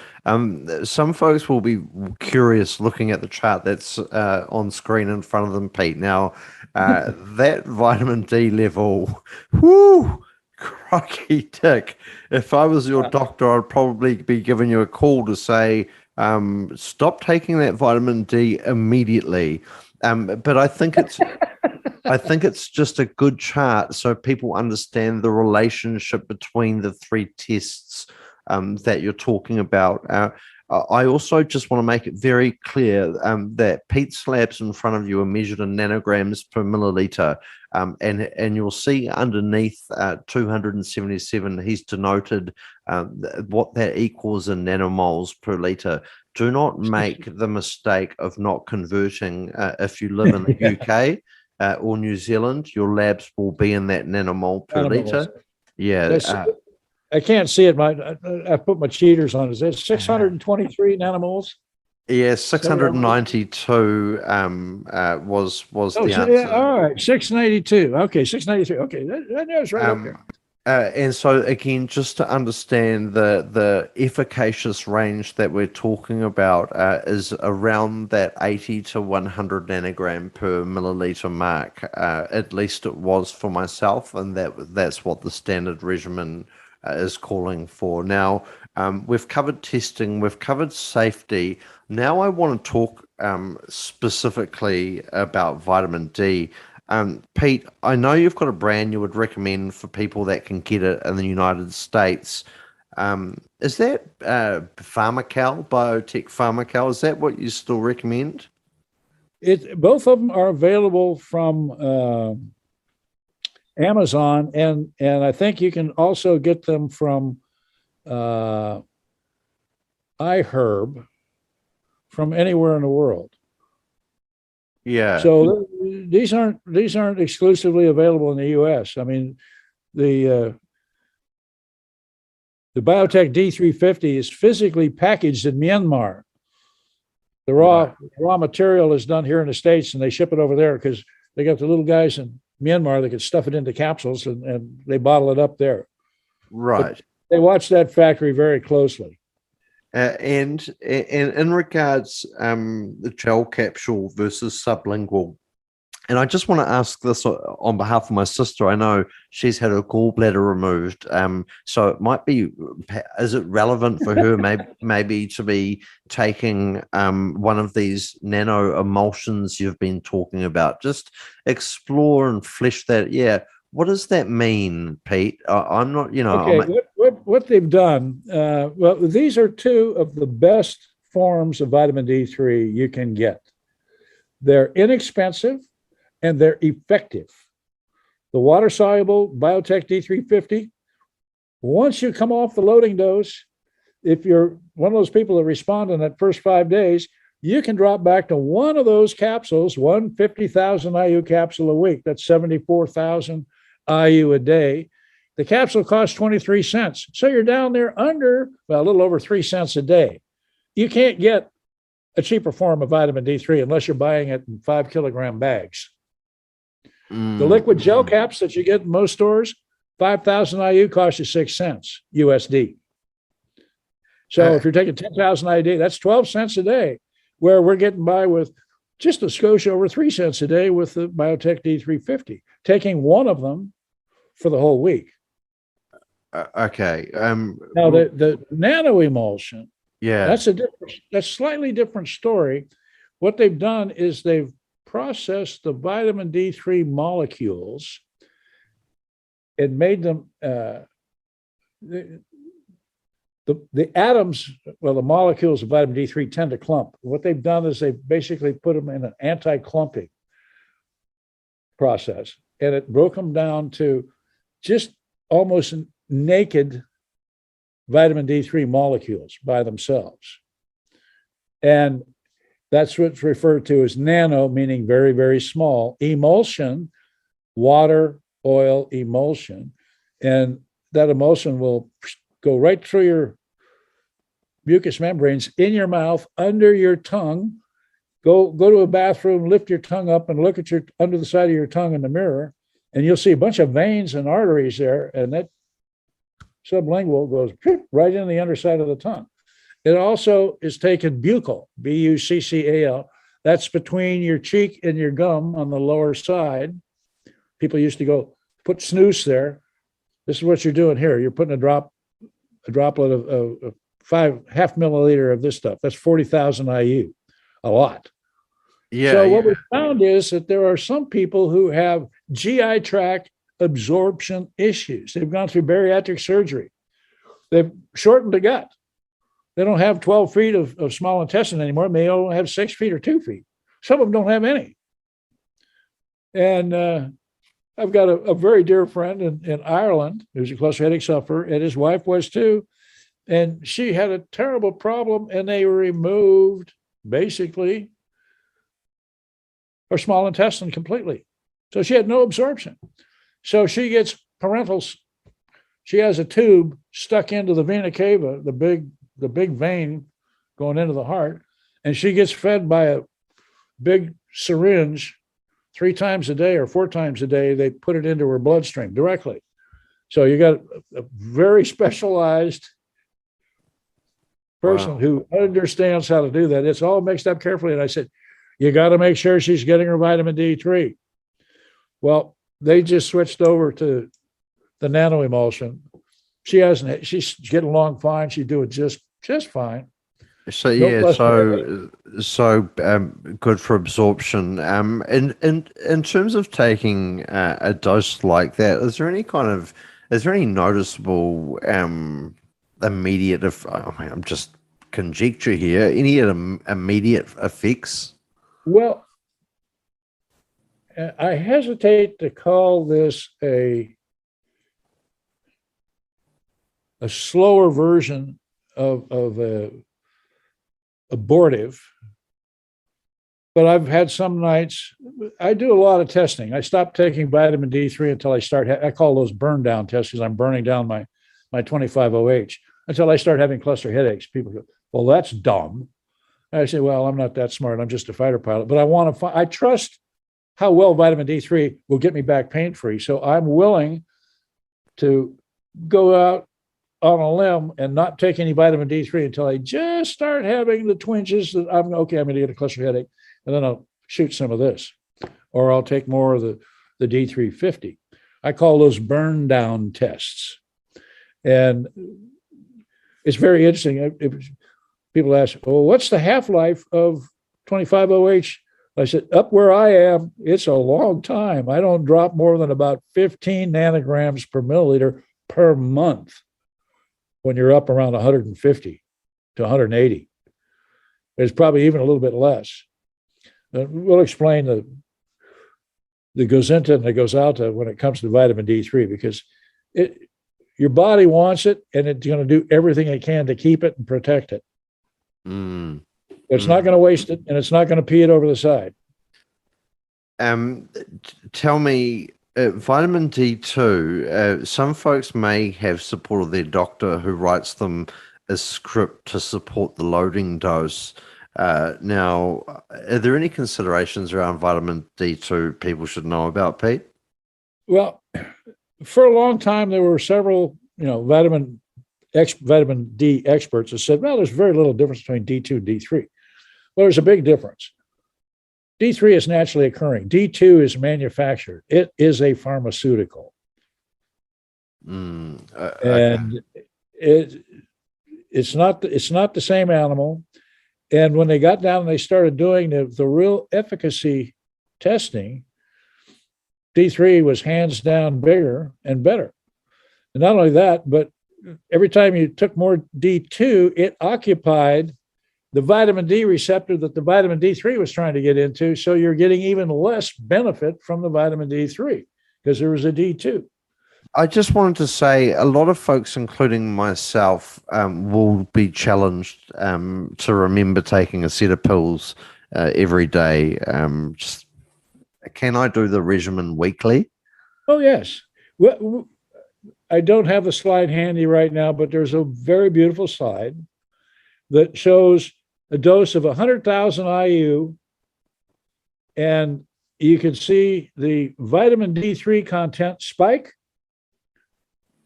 some folks will be curious looking at the chart that's on screen in front of them, Pete. Now, that vitamin D level, whoo, crikey dick. If I was your doctor, I'd probably be giving you a call to say, stop taking that vitamin D immediately. But I think it's just a good chart so people understand the relationship between the 3 tests that you're talking about. I also just want to make it very clear that Pete's labs in front of you are measured in nanograms per milliliter. And you'll see underneath 277, he's denoted what that equals in nanomoles per liter. Do not make the mistake of not converting. If you live in the UK or New Zealand, your labs will be in that nanomole per liter. Yeah. I can't see it. I put my cheaters on. Is it 623 nanomoles? Yeah, 692 was the answer. Yeah, all right, 692. Okay, 692. Okay, that's right up there. And so again, just to understand the efficacious range that we're talking about is around that 80 to 100 nanogram per milliliter mark. At least it was for myself, and that's what the standard regimen is calling for. Now, we've covered testing, we've covered safety. Now I want to talk specifically about vitamin D. Pete, I know you've got a brand you would recommend for people that can get it in the United States. Is that Pharmacal, Biotech Pharmacal? Is that what you still recommend? Both of them are available from Amazon, and I think you can also get them from iHerb from anywhere in the world. Yeah. So these aren't exclusively available in the U.S. I mean, the Biotech D350 is physically packaged in Myanmar. The raw material is done here in the States, and they ship it over there because they got the little guys in Myanmar that can stuff it into capsules, and they bottle it up there. Right. But they watch that factory very closely. And in regards the gel capsule versus sublingual, and I just want to ask this on behalf of my sister. I know she's had her gallbladder removed, so it might be. Is it relevant for her maybe to be taking one of these nano emulsions you've been talking about? Just explore and flesh that. Yeah, what does that mean, Pete? I'm not. Okay, what they've done. Well, these are two of the best forms of vitamin D3 you can get. They're inexpensive and they're effective. The water-soluble Biotech D350, once you come off the loading dose, if you're one of those people that respond in that first 5 days, you can drop back to one of those capsules, 150,000 IU capsule a week. That's 74,000 IU a day. The capsule costs 23 cents. So you're down there under, well, a little over 3 cents a day. You can't get a cheaper form of vitamin D3 unless you're buying it in 5 kilogram bags. The liquid gel caps that you get in most stores, 5,000 IU cost you 6 cents USD. So if you're taking 10,000 IU a day, that's 12 cents a day, where we're getting by with just a skosh over 3 cents a day with the Biotech D350, taking one of them for the whole week. Okay. Now the nano emulsion, yeah, that's slightly different story. What they've done is they've processed the vitamin D3 molecules and made them the atoms, well, the molecules of vitamin D3 tend to clump. What they've done is they've basically put them in an anti-clumping process, and it broke them down to just almost naked vitamin D3 molecules by themselves. And that's what's referred to as nano, meaning very, very small. Emulsion, water, oil, emulsion. And that emulsion will go right through your mucous membranes, in your mouth, under your tongue. Go to a bathroom, lift your tongue up and look at your under the side of your tongue in the mirror, and you'll see a bunch of veins and arteries there. And that sublingual goes right in the underside of the tongue. It also is taken buccal, B-U-C-C-A-L. That's between your cheek and your gum on the lower side. People used to go put snooze there. This is what you're doing here. You're putting a droplet of half milliliter of this stuff. That's 40,000 IU, a lot. Yeah. So what we found is that there are some people who have GI tract absorption issues. They've gone through bariatric surgery. They've shortened the gut. They don't have 12 feet of small intestine anymore. They only have 6 feet or 2 feet. Some of them don't have any. And I've got a very dear friend in Ireland who's a cluster headache sufferer, and his wife was too. And she had a terrible problem, and they removed basically her small intestine completely. So she had no absorption. So she gets parentals. She has a tube stuck into the vena cava, the big vein going into the heart, and she gets fed by a big syringe 3 times a day or 4 times a day. They put it into her bloodstream directly. So you got a very specialized person who understands how to do that. It's all mixed up carefully. And I said, you got to make sure she's getting her vitamin D3. Well, they just switched over to the nano emulsion. She's getting along fine. She's doing just fine. So No yeah, cluster headache. good for absorption. In terms of taking a dose like that, is there any noticeable immediate? If I'm just conjecture here, any immediate effects? Well, I hesitate to call this a slower version of a abortive, but I've had some nights. I do a lot of testing. I stopped taking vitamin D3 until I call those burn down tests because I'm burning down my 25OH until I start having cluster headaches. People go, well, that's dumb. I say, well, I'm not that smart. I'm just a fighter pilot, but I trust how well vitamin D3 will get me back pain free. So I'm willing to go out on a limb and not take any vitamin D3 until I just start having the twinges that I'm going to get a cluster headache. And then I'll shoot some of this, or I'll take more of the D350. I call those burn down tests. And it's very interesting. People ask, well, what's the half-life of 25OH? I said, up where I am, it's a long time. I don't drop more than about 15 nanograms per milliliter per month when you're up around 150 to 180. It's probably even a little bit less. We'll explain the goes into and the goes out when it comes to vitamin D3, because your body wants it and it's going to do everything it can to keep it and protect it. It's not going to waste it, and it's not going to pee it over the side. Tell me, vitamin D2, some folks may have support of their doctor who writes them a script to support the loading dose. Now, are there any considerations around vitamin D2 people should know about, Pete? Well, for a long time, there were several, vitamin D experts that said, well, there's very little difference between D2 and D3. Well, there's a big difference. D3 is naturally occurring. D2 is manufactured. It is a pharmaceutical. Okay. And it's not the same animal. And when they got down and they started doing the real efficacy testing, D3 was hands down bigger and better. And not only that, but every time you took more D2, it occupied the vitamin D receptor that the vitamin D3 was trying to get into. So you're getting even less benefit from the vitamin D3 because there was a D2. I just wanted to say a lot of folks, including myself, will be challenged to remember taking a set of pills every day. Can I do the regimen weekly? Oh, yes. Well, I don't have the slide handy right now, but there's a very beautiful slide that shows a dose of 100,000 IU, and you can see the vitamin D3 content spike,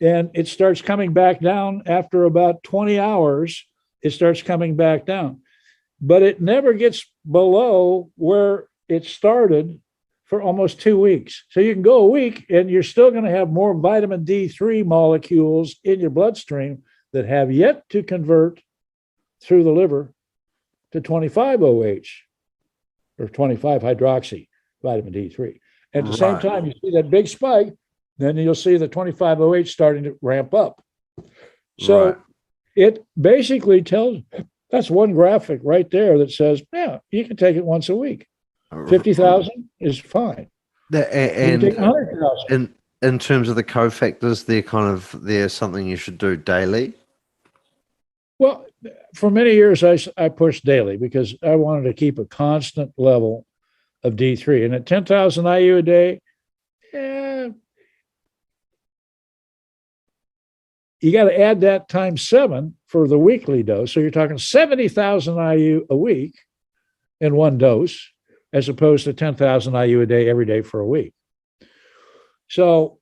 and it starts coming back down after about 20 hours. It starts coming back down, but it never gets below where it started for almost 2 weeks. So you can go a week and you're still going to have more vitamin D3 molecules in your bloodstream that have yet to convert through the liver to 25OH or 25 hydroxy vitamin D3. At the same time, you see that big spike, then you'll see the 25OH starting to ramp up. So it basically tells, that's one graphic right there that says, yeah, you can take it once a week. 50,000 is fine. And in terms of the cofactors, there's something you should do daily. Well, for many years, I pushed daily because I wanted to keep a constant level of D3. And at 10,000 IU a day, you got to add that times 7 for the weekly dose. So you're talking 70,000 IU a week in one dose, as opposed to 10,000 IU a day every day for a week. So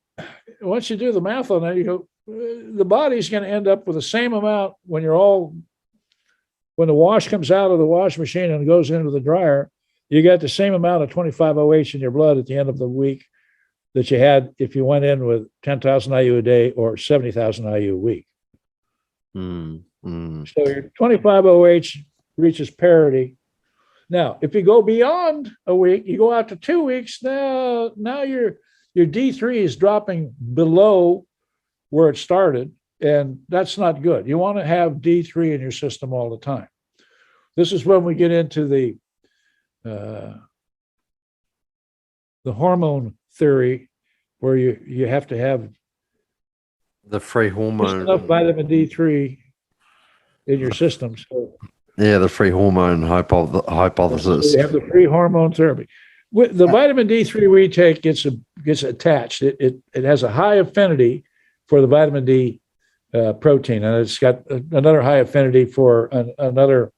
once you do the math on that, you go, the body's going to end up with the same amount when the wash comes out of the wash machine and goes into the dryer, you got the same amount of 25OH in your blood at the end of the week that you had if you went in with 10,000 IU a day or 70,000 IU a week. So your 25OH reaches parity. Now, if you go beyond a week, you go out to 2 weeks, now your D3 is dropping below where it started, and that's not good. You want to have D3 in your system all the time. This is when we get into the hormone theory, where you have to have the free hormone, enough vitamin D3 in your system. So yeah, the free hormone hypothesis. you have the free hormone therapy. The vitamin D3 we take gets attached. It has a high affinity for the vitamin D protein, and it's got another high affinity for another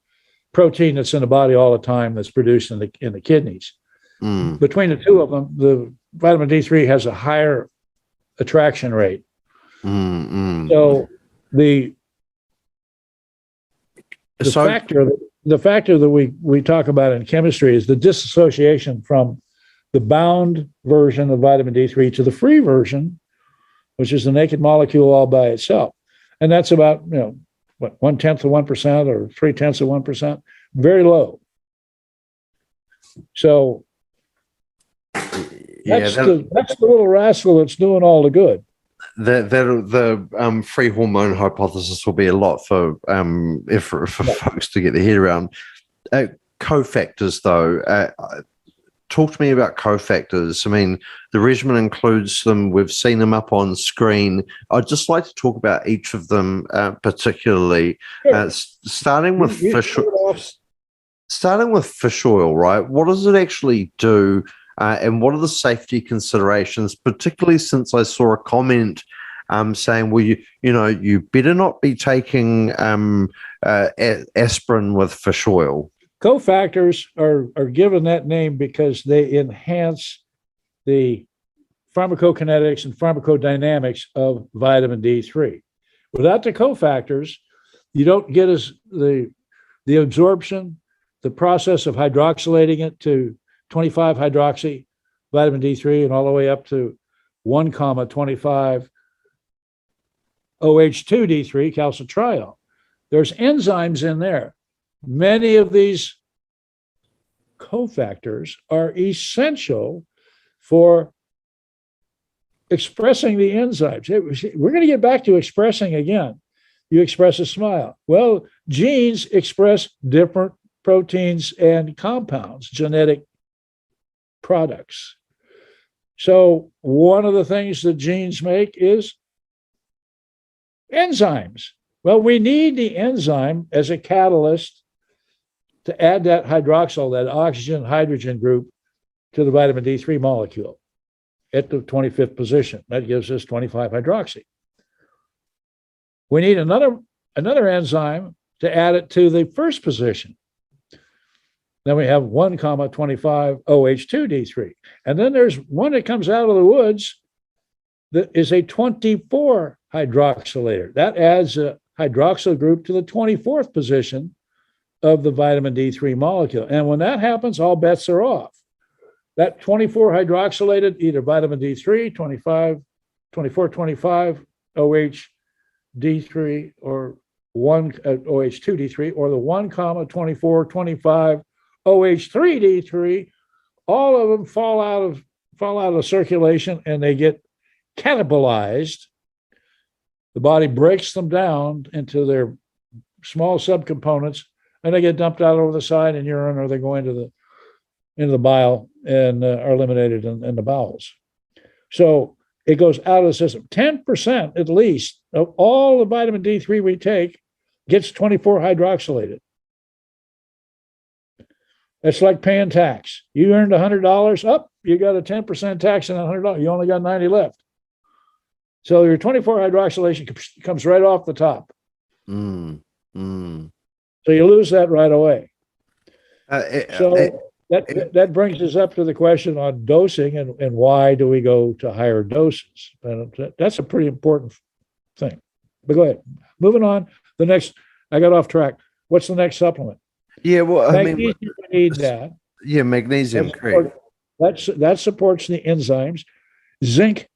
protein that's in the body all the time, that's produced in the kidneys. Between the two of them, the vitamin D3 has a higher attraction rate. So the factor that we talk about in chemistry is the dissociation from the bound version of vitamin D3 to the free version, which is the naked molecule all by itself. And that's about, 1/10 of 1% or 0.3 of 1%, very low. So that's the little rascal that's doing all the good. The free hormone hypothesis will be a lot for folks to get their head around. Cofactors, though, talk to me about cofactors. I mean, the regimen includes them. We've seen them up on screen. I'd just like to talk about each of them particularly. Sure. Starting with fish oil, right? What does it actually do? And what are the safety considerations, particularly since I saw a comment saying, well, you better not be taking aspirin with fish oil. Cofactors are given that name because they enhance the pharmacokinetics and pharmacodynamics of vitamin D3. Without the cofactors, you don't get the absorption, the process of hydroxylating it to 25 hydroxy vitamin D3 and all the way up to 1,25 OH2 D3 calcitriol. There's enzymes in there. Many of these cofactors are essential for expressing the enzymes. We're going to get back to expressing again. You express a smile. Well, genes express different proteins and compounds, genetic products. So one of the things that genes make is enzymes. Well, we need the enzyme as a catalyst to add that hydroxyl, that oxygen hydrogen group, to the vitamin D3 molecule at the 25th position. That gives us 25 hydroxy. We need another enzyme to add it to the first position. Then we have 1,25 OH2 D3. And then there's one that comes out of the woods that is a 24 hydroxylator. That adds a hydroxyl group to the 24th position of the vitamin D3 molecule. And when that happens, all bets are off. That 24 hydroxylated, either vitamin D3, 24-25 OH D3 or 1 OH2 D3, or the 1,24-25 OH3 D3, all of them fall out of circulation and they get catabolized. The body breaks them down into their small subcomponents, and they get dumped out over the side in urine, or they go into the bile and are eliminated in the bowels. So it goes out of the system. 10% at least of all the vitamin D3 we take gets 24 hydroxylated. It's like paying tax. You earned $100 up, you got a 10% tax on $100. You only got 90 left. So your 24 hydroxylation comes right off the top. So you lose that right away. That brings us up to the question on dosing and why do we go to higher doses? And that's a pretty important thing. But go ahead. Moving on. The next, I got off track. What's the next supplement? Yeah, well, magnesium, we need that. Yeah, magnesium, great. That supports the enzymes. Zinc,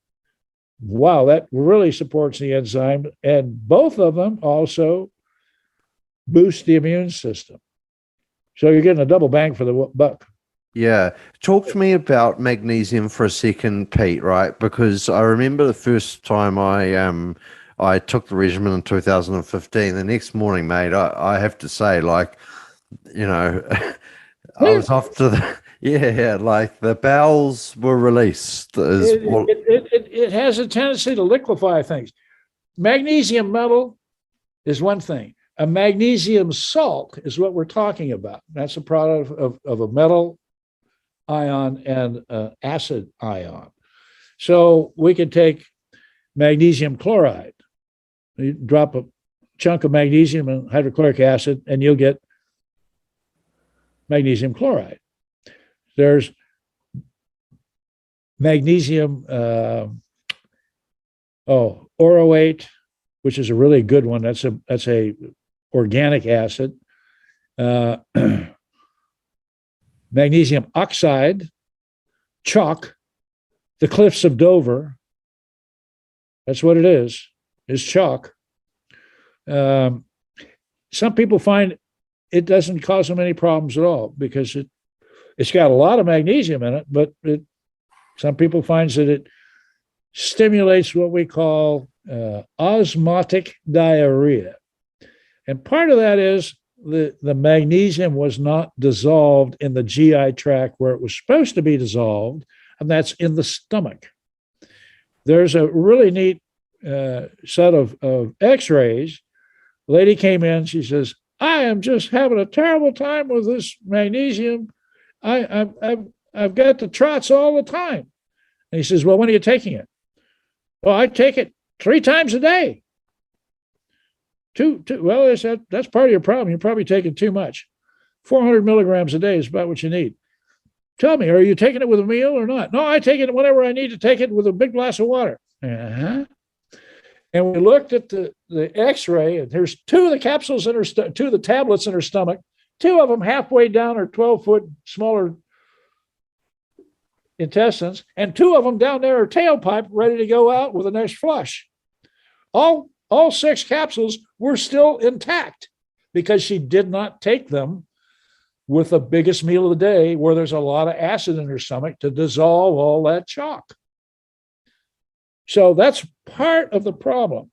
wow, that really supports the enzyme. And both of them also boost the immune system. So you're getting a double bang for the buck. Yeah. Talk to me about magnesium for a second, Pete, right? Because I remember the first time I took the regimen in 2015. The next morning, mate, I have to say, like, you know, I was off to the like the bowels were released. It has a tendency to liquefy things. Magnesium metal is one thing. A magnesium salt is what we're talking about. That's a product of a metal ion and acid ion. So we could take magnesium chloride. You drop a chunk of magnesium and hydrochloric acid, and you'll get magnesium chloride. There's magnesium oroate, which is a really good one. That's a organic acid. Magnesium oxide, chalk, the cliffs of Dover. That's what it is chalk. Some people find it doesn't cause them any problems at all because it's got a lot of magnesium in it, but some people find that it stimulates what we call osmotic diarrhea. And part of that is the magnesium was not dissolved in the GI tract where it was supposed to be dissolved, and that's in the stomach. There's a really neat set of x-rays. The lady came in, she says, I am just having a terrible time with this magnesium. I've got the trots all the time. And he says, well, when are you taking it? Well, I take it 3 times a day. Well, that's part of your problem. You're probably taking too much. 400 milligrams a day is about what you need. Tell me, are you taking it with a meal or not? No, I take it whenever I need to take it with a big glass of water. Uh-huh. And we looked at the x-ray, and there's 2 of the capsules in her 2 of the tablets in her stomach, 2 of them halfway down her 12-foot smaller intestines, and 2 of them down there her tailpipe ready to go out with the next flush. All 6 capsules were still intact because she did not take them with the biggest meal of the day where there's a lot of acid in her stomach to dissolve all that chalk. So that's part of the problem.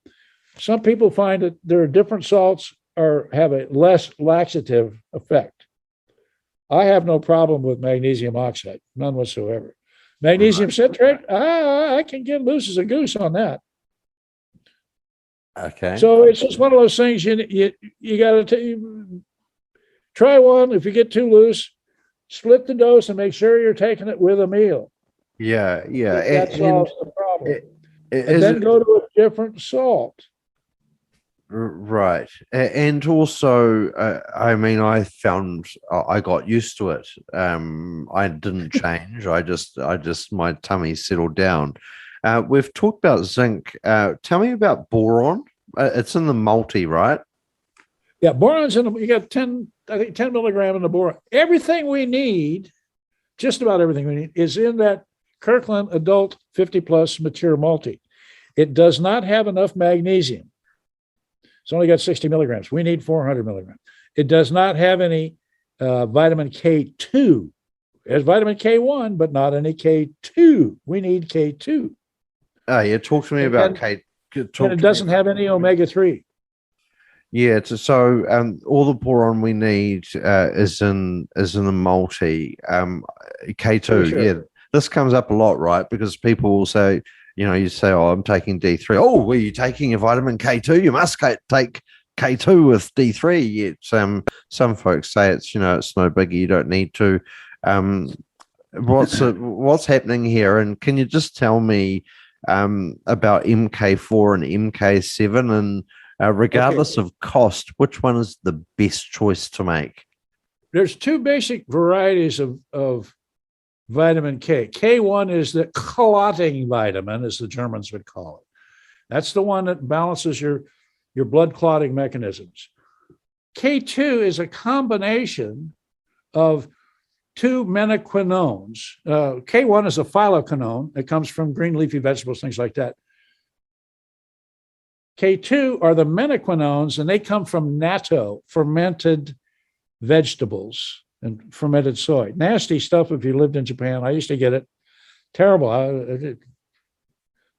Some people find that there are different salts or have a less laxative effect. I have no problem with magnesium oxide, none whatsoever. Magnesium citrate, I can get loose as a goose on that. Okay. So it's just one of those things you got to try one. If you get too loose, split the dose and make sure you're taking it with a meal. Yeah. That solves the problem. And then go to a different salt. Right. And also, I mean, I found I got used to it. I didn't change. I just my tummy settled down. We've talked about zinc. Tell me about boron. It's in the multi, right? Yeah, boron's in you got 10 milligram in the boron. Everything we need, just about everything we need, is in that Kirkland adult 50 plus mature multi. It does not have enough magnesium. It's only got 60 milligrams. We need 400 milligrams. It does not have any vitamin K2. It has vitamin K1, but not any K2. We need K2. Oh, yeah. Talk to me about K. And it doesn't have any omega-3. Yeah, so all the boron we need is in the multi. K2. Sure. Yeah, this comes up a lot, right? Because people will say, you say, oh, I'm taking D3. Oh, well, you're taking a vitamin K2. You must take K2 with D3. Yet some folks say it's it's no biggie. You don't need to. What's happening here? And can you just tell me about MK4 and MK7 and regardless of cost, which one is the best choice to make? There's 2 basic varieties of vitamin K. K1 is the clotting vitamin, as the Germans would call it. That's the one that balances your blood clotting mechanisms. K2 is a combination of 2 menaquinones. K1 is a phytoquinone. It comes from green leafy vegetables, things like that. K2 are the menaquinones, and they come from natto, fermented vegetables. and fermented soy. Nasty stuff if you lived in Japan. I used to get it. Terrible.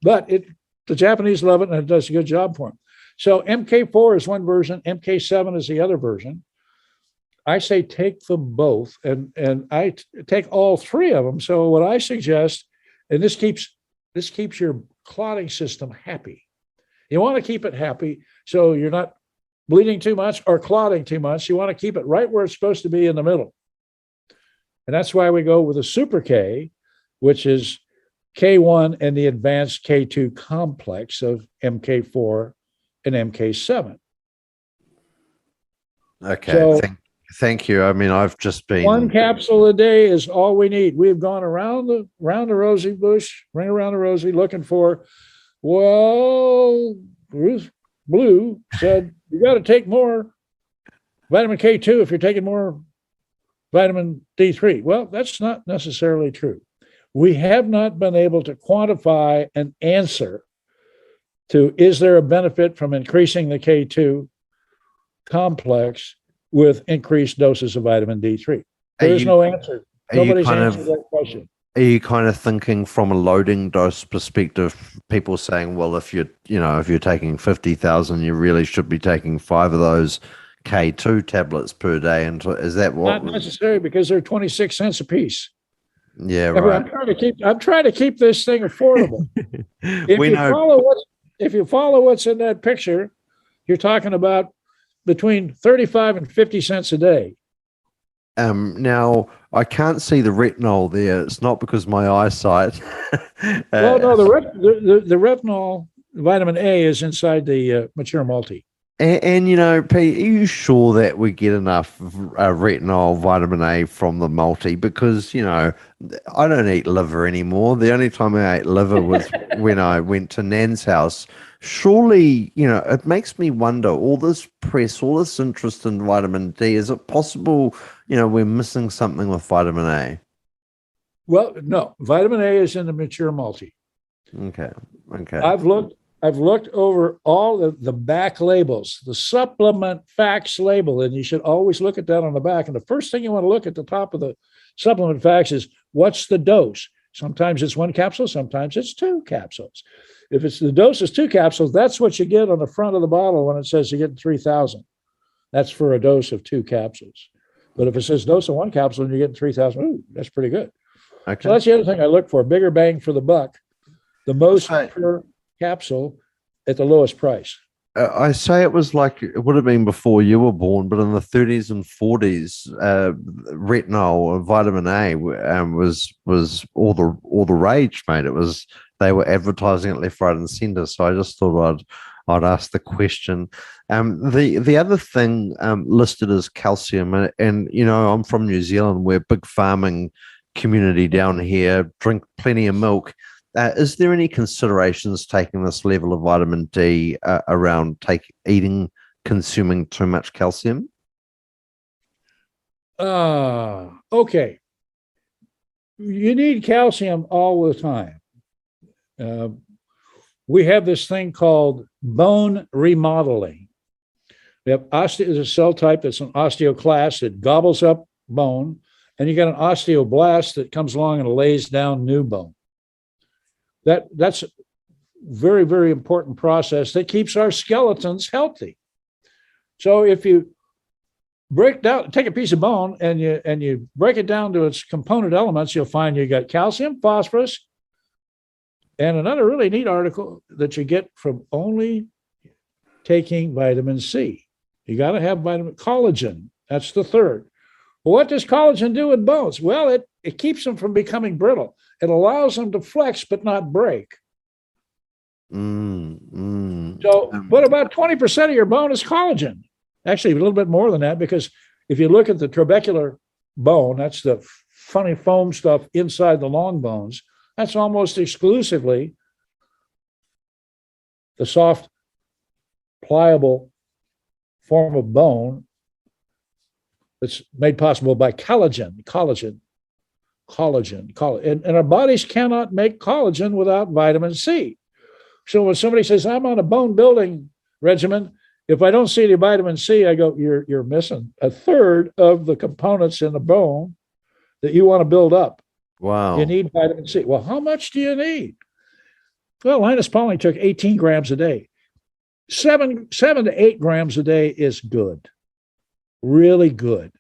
But the Japanese love it, and it does a good job for them. So MK4 is one version. MK7 is the other version. I say take them both, and I take all three of them. So what I suggest, and this keeps your clotting system happy. You want to keep it happy so you're not bleeding too much or clotting too much. You want to keep it right where it's supposed to be in the middle. And that's why we go with a super K, which is K1 and the advanced K2 complex of MK4 and MK7. Okay. So, Thank you. I mean, I've just been... One capsule a day is all we need. We've gone around the rosy bush, ring around the rosy, looking for, well, Ruth Blue said, you got to take more vitamin K2 if you're taking more vitamin D3. Well, that's not necessarily true. We have not been able to quantify an answer to, is there a benefit from increasing the K2 complex with increased doses of vitamin D3? There is no answer. Nobody's answered that question. Are you kind of thinking from a loading dose perspective? People saying, well, if you're taking 50,000, you really should be taking 5 of those K2 tablets per day. And is that what? Not necessary, because they're 26 cents a piece. Yeah, right. I'm trying to keep this thing affordable. If you follow what's in that picture, you're talking about between 35 and 50 cents a day. Now, I can't see the retinol there. It's not because my eyesight. Well, no, the retinol, vitamin A, is inside the mature multi. And Pete, are you sure that we get enough retinol, vitamin A from the multi? Because, I don't eat liver anymore. The only time I ate liver was when I went to Nan's house. Surely, it makes me wonder, all this press, all this interest in vitamin D, is it possible, we're missing something with vitamin A? Well, no, vitamin A is in the mature multi. Okay. I've looked over all the back labels, the supplement facts label, and you should always look at that on the back. And the first thing you want to look at the top of the supplement facts is, what's the dose? Sometimes it's 1 capsule, sometimes it's 2 capsules. If it's the dose is 2 capsules, that's what you get on the front of the bottle when it says you get 3,000. That's for a dose of 2 capsules. But if it says dose of 1 capsule and you're getting 3,000, that's pretty good. Okay. So that's the other thing I look for: bigger bang for the buck, the most per capsule at the lowest price. I say it was like it would have been before you were born, but in the 30s and 40s, retinol or vitamin A was all the rage, mate. They were advertising it left, right, and center. So I just thought I'd ask the question. The other thing listed is calcium, and I'm from New Zealand. We're a big farming community down here. Drink plenty of milk. Is there any considerations taking this level of vitamin D around consuming too much calcium? Okay. You need calcium all the time. We have this thing called bone remodeling. We have is a cell type that's an osteoclast that gobbles up bone, and you got an osteoblast that comes along and lays down new bone. That's a very, very important process that keeps our skeletons healthy. So if you take a piece of bone and you break it down to its component elements, you'll find you got calcium, phosphorus, and another really neat article that you get from only taking vitamin C. You got to have collagen. That's the third. Well, what does collagen do with bones? Well, it keeps them from becoming brittle. It allows them to flex but not break. So, but about 20% of your bone is collagen. Actually, a little bit more than that, because if you look at the trabecular bone, that's the funny foam stuff inside the long bones, that's almost exclusively the soft, pliable form of bone that's made possible by collagen. And our bodies cannot make collagen without vitamin C. So when somebody says, I'm on a bone building regimen, If I don't see any vitamin C, I go, you're missing a third of the components in the bone that you want to build up. Wow. You need vitamin C. Well, how much do you need? Well, Linus Pauling took 18 grams a day. 7 to 8 grams a day is good, really good.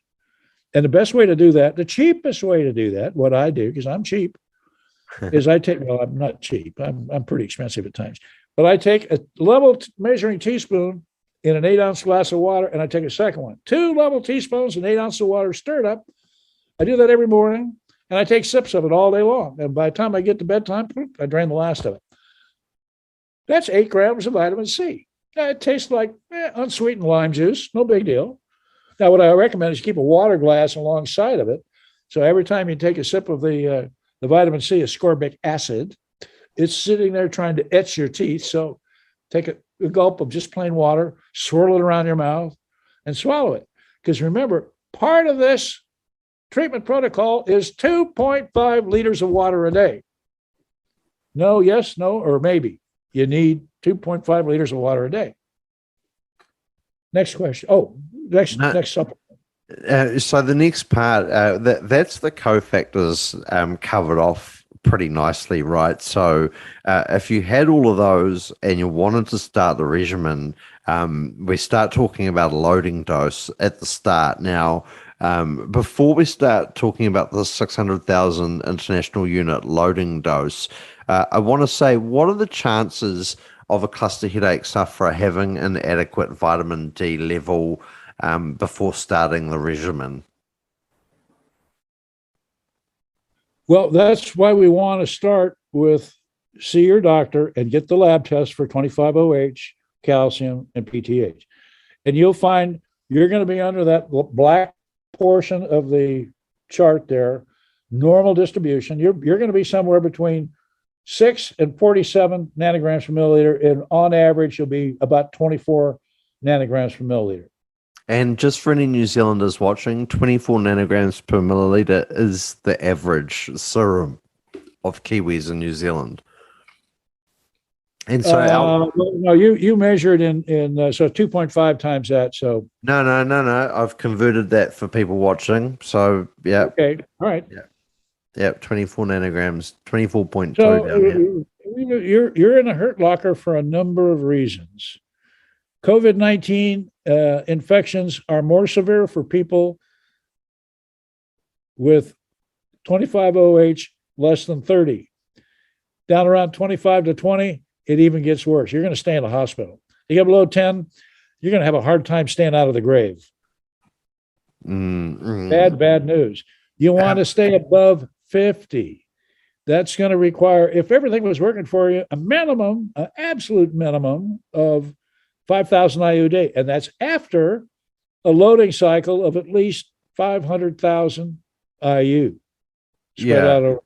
And the best way to do that, the cheapest way to do that, what I do, because I'm cheap, is I take, well, I'm not cheap. I'm pretty expensive at times. But I take a level measuring teaspoon in an 8-ounce glass of water, and I take a second one. 2 level teaspoons and 8 ounces of water stirred up. I do that every morning, and I take sips of it all day long. And by the time I get to bedtime, I drain the last of it. That's 8 grams of vitamin C. Now, it tastes like unsweetened lime juice, no big deal. Now, what I recommend is keep a water glass alongside of it. So every time you take a sip of the vitamin C, ascorbic acid, it's sitting there trying to etch your teeth. So take a gulp of just plain water, swirl it around your mouth, and swallow it. Because remember, part of this treatment protocol is 2.5 liters of water a day. No, yes, no, or maybe. You need 2.5 liters of water a day. Next question. Oh, next supplement. So the next part, that's the cofactors covered off pretty nicely, right? So if you had all of those and you wanted to start the regimen, we start talking about a loading dose at the start. Now, before we start talking about the 600,000 international unit loading dose, I want to say, what are the chances of a cluster headache sufferer having an adequate vitamin D level before starting the regimen? Well, that's why we want to start with see your doctor and get the lab test for 25-OH, calcium, and PTH. And you'll find you're going to be under that black portion of the chart there, normal distribution. You're going to be somewhere between 6 and 47 nanograms per milliliter, and on average, you'll be about 24 nanograms per milliliter. And just for any New Zealanders watching, 24 nanograms per milliliter is the average serum of Kiwis in New Zealand. And so, no, you measured in so 2.5 times that. So no. I've converted that for people watching. So yeah. Okay. All right. Yeah. 24 nanograms, 24.2. So you're in a hurt locker for a number of reasons. COVID-19 infections are more severe for people with 25-OH less than 30. Down around 25 to 20, it even gets worse. You're going to stay in the hospital. You get below 10, you're going to have a hard time staying out of the grave. Bad news. You want to stay above 50. That's going to require, if everything was working for you, a minimum, an absolute minimum of 5,000 IU a day. And that's after a loading cycle of at least 500,000 IU. Spread out over.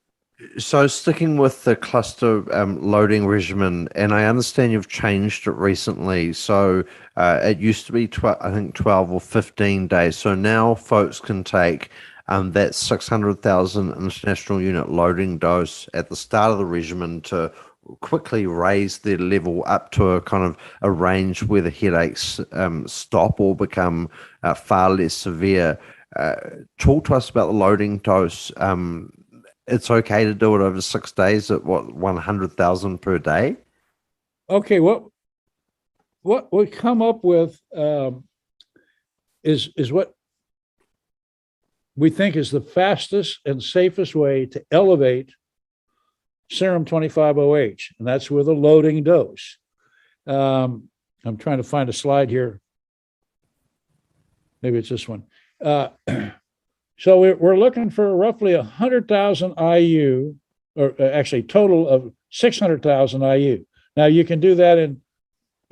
So sticking with the cluster loading regimen, and I understand you've changed it recently. So it used to be, I think, 12 or 15 days. So now folks can take that 600,000 international unit loading dose at the start of the regimen to quickly raise their level up to a kind of a range where the headaches stop or become far less severe. Talk to us about the loading dose. It's okay to do it over 6 days at 100,000 per day? Okay, what we come up with is what we think is the fastest and safest way to elevate serum 25-OH, and that's with a loading dose. I'm trying to find a slide here. Maybe it's this one. So we're looking for roughly 100,000 IU, or actually total of 600,000 IU. Now you can do that in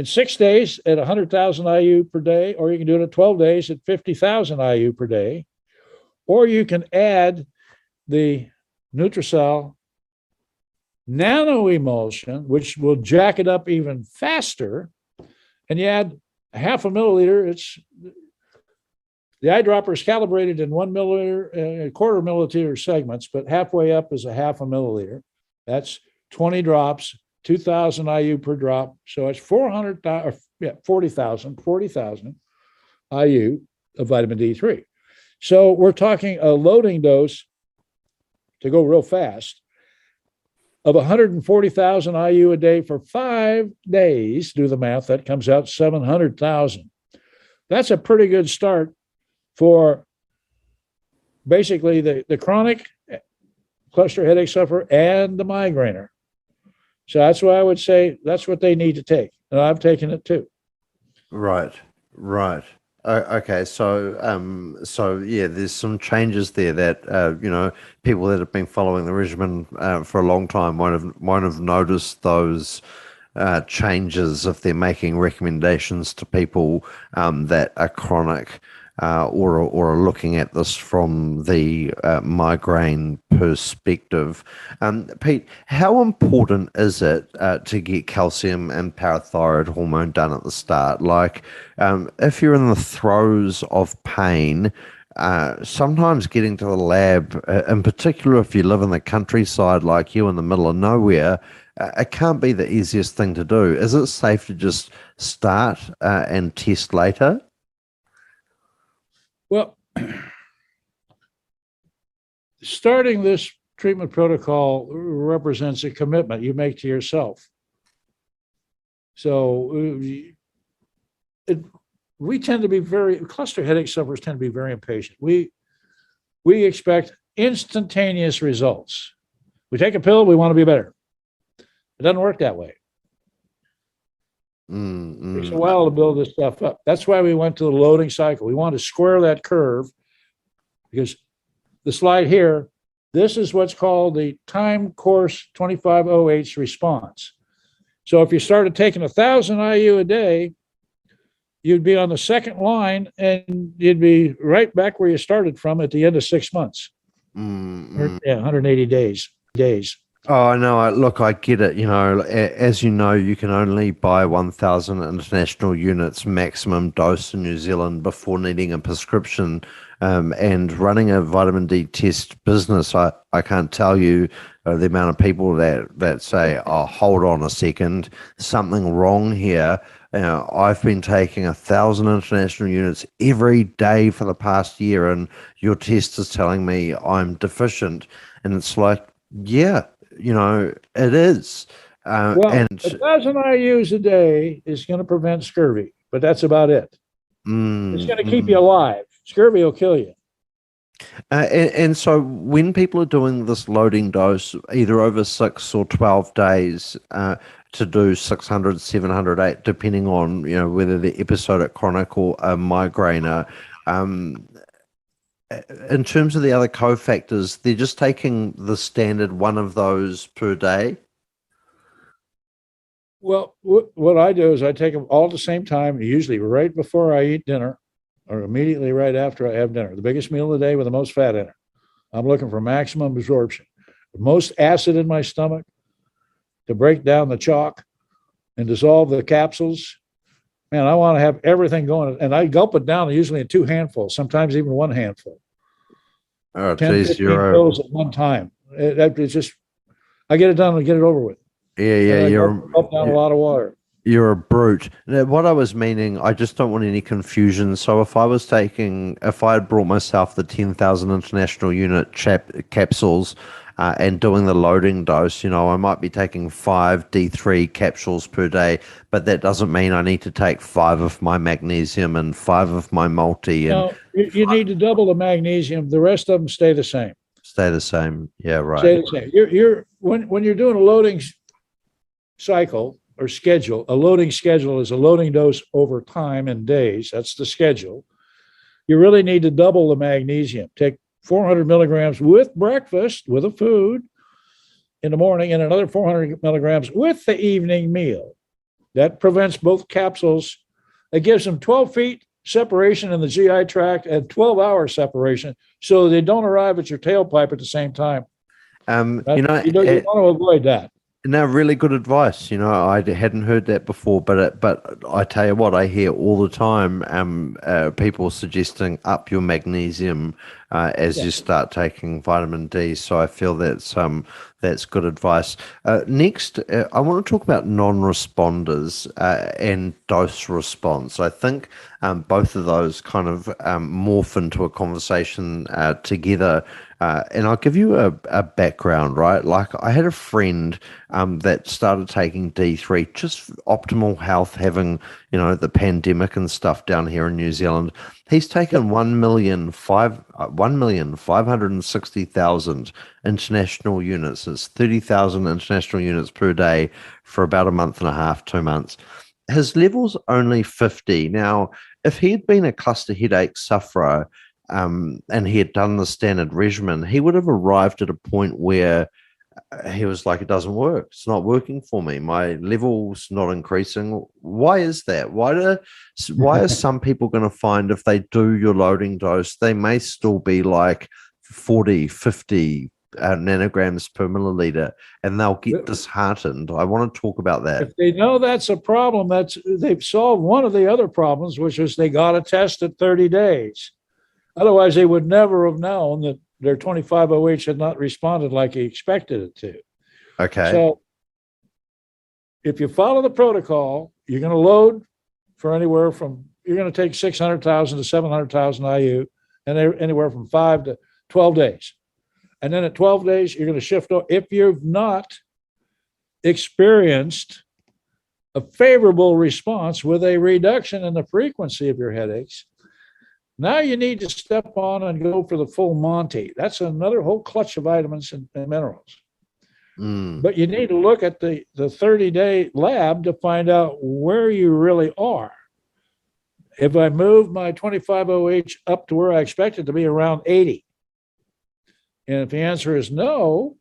6 days at 100,000 IU per day, or you can do it at 12 days at 50,000 IU per day, or you can add the Nutricel nano emulsion, which will jack it up even faster, and you add a half a milliliter. The eyedropper is calibrated in 1 milliliter, a quarter milliliter segments, but halfway up is a half a milliliter. That's 20 drops, 2,000 IU per drop. So it's 40,000 IU of vitamin D3. So we're talking a loading dose, to go real fast, of 140,000 IU a day for 5 days. Do the math, that comes out 700,000. That's a pretty good start for basically the chronic cluster headache sufferer and the migrainer. So that's why I would say that's what they need to take. And I've taken it too. Right. Okay, so yeah, there's some changes there that people that have been following the regimen for a long time won't have noticed those changes if they're making recommendations to people that are chronic or are looking at this from the migraine perspective. Pete, how important is it to get calcium and parathyroid hormone done at the start? Like, if you're in the throes of pain, sometimes getting to the lab, in particular if you live in the countryside like you in the middle of nowhere, it can't be the easiest thing to do. Is it safe to just start and test later? Well, starting this treatment protocol represents a commitment you make to yourself. So we tend to be cluster headache sufferers tend to be very impatient. We expect instantaneous results. We take a pill, we want to be better. It doesn't work that way. It takes a while to build this stuff up. That's why we went to the loading cycle. We want to square that curve, because the slide here, this is what's called the time course 25OH response. So if you started taking 1,000 IU a day, you'd be on the second line and you'd be right back where you started from at the end of 6 months. 180 days. Oh, no, look, I get it. As you know, you can only buy 1,000 international units maximum dose in New Zealand before needing a prescription. And running a vitamin D test business, I can't tell you the amount of people that say, oh, hold on a second, something wrong here. I've been taking 1,000 international units every day for the past year, and your test is telling me I'm deficient. And it's like, yeah, it is. Well, 1,000 IUs a day is going to prevent scurvy, but that's about it. It's going to keep you alive. Scurvy will kill you. And so when people are doing this loading dose, either over 6 or 12 days, to do 600, 700, 8, depending on, whether they're episodic, chronic, or a migrainer, in terms of the other cofactors, they're just taking the standard one of those per day? Well, what I do is I take them all at the same time, usually right before I eat dinner or immediately right after I have dinner. The biggest meal of the day with the most fat in it. I'm looking for maximum absorption. The most acid in my stomach to break down the chalk and dissolve the capsules. Man, I want to have everything going. And I gulp it down usually in 2 handfuls, sometimes even 1 handful. Oh, 10, 15 pills at one time. It's just, I get it done and get it over with. Yeah, Gulp down a lot of water. You're a brute. Now, what I was meaning, I just don't want any confusion. So if I had brought myself the 10,000 international unit capsules and doing the loading dose, I might be taking 5 D3 capsules per day, but that doesn't mean I need to take 5 of my magnesium and 5 of my multi. No, you need to double the magnesium. The rest of them stay the same. Stay the same. Yeah, right. Stay the same. When you're doing a loading cycle or schedule, a loading schedule is a loading dose over time and days. That's the schedule. You really need to double the magnesium. Take 400 milligrams with breakfast, with a food in the morning, and another 400 milligrams with the evening meal. That prevents both capsules. It gives them 12 feet separation in the GI tract and 12-hour separation, so they don't arrive at your tailpipe at the same time. You want to avoid that. No, really good advice. I hadn't heard that before, but I tell you what, I hear all the time people suggesting up your magnesium as you start taking vitamin D. So I feel that's That's good advice. Next, I want to talk about non-responders and dose response. I think both of those kind of morph into a conversation together. And I'll give you a background, right? Like I had a friend that started taking D3, just optimal health, having, the pandemic and stuff down here in New Zealand. He's taken 1,560,000 international units. It's 30,000 international units per day for about a month and a half, 2 months. His level's only 50. Now, if he had been a cluster headache sufferer, and he had done the standard regimen, he would have arrived at a point where he was like, it doesn't work. It's not working for me. My level's not increasing. Why is that? Why are some people going to find if they do your loading dose, they may still be like 40, 50 nanograms per milliliter, and they'll get disheartened? I want to talk about that. If they know that's a problem, they've solved one of the other problems, which is they got to test at 30 days. Otherwise, they would never have known that their 25-OH had not responded like he expected it to. Okay. So if you follow the protocol, you're going to load for anywhere from, you're going to take 600,000 to 700,000 IU, and anywhere from 5 to 12 days. And then at 12 days, you're going to shift. If you've not experienced a favorable response with a reduction in the frequency of your headaches, now you need to step on and go for the full Monty. That's another whole clutch of vitamins and minerals. But you need to look at the 30-day lab to find out where you really are. If I move my 25-OH up to where I expect it to be, around 80, and if the answer is no,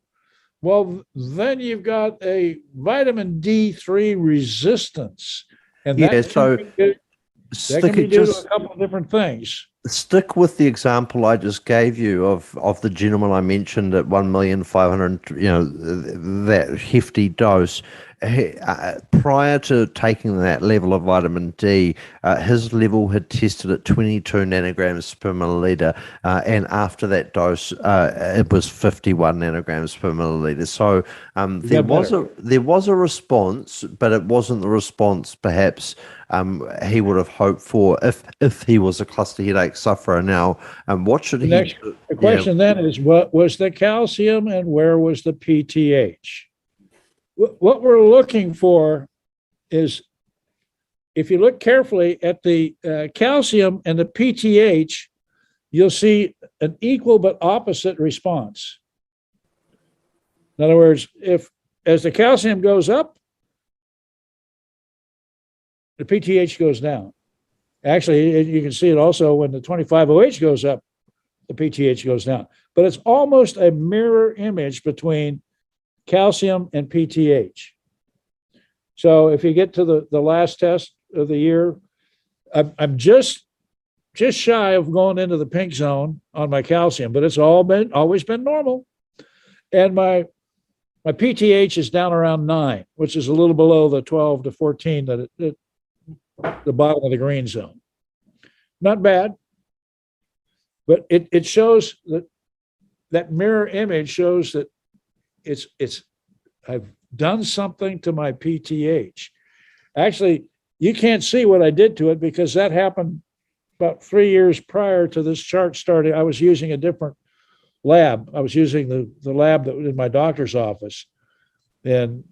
well, then you've got a vitamin D3 resistance. And that can be due to a couple of different things. Stick with the example I just gave you of the gentleman I mentioned at 1,500,000, that hefty dose. Prior to taking that level of vitamin D, his level had tested at 22 nanograms per milliliter, and after that dose, it was 51 nanograms per milliliter. So there was a response, but it wasn't the response perhaps he would have hoped for if he was a cluster headache sufferer. Now, what should he do? The question then is, what was the calcium and where was the PTH? What we're looking for is, if you look carefully at the calcium and the PTH, you'll see an equal but opposite response. In other words, as the calcium goes up, the PTH goes down. Actually, you can see it also when the 25-OH goes up, the PTH goes down. But it's almost a mirror image between calcium and PTH. So if you get to the last test of the year, I'm just shy of going into the pink zone on my calcium, but it's always been normal. And my PTH is down around 9, which is a little below the 12 to 14 that the bottom of the green zone. Not bad, but it shows that mirror image shows that I've done something to my PTH. Actually, you can't see what I did to it because that happened about 3 years prior to this chart starting. I was using a different lab. I was using the lab that was in my doctor's office. And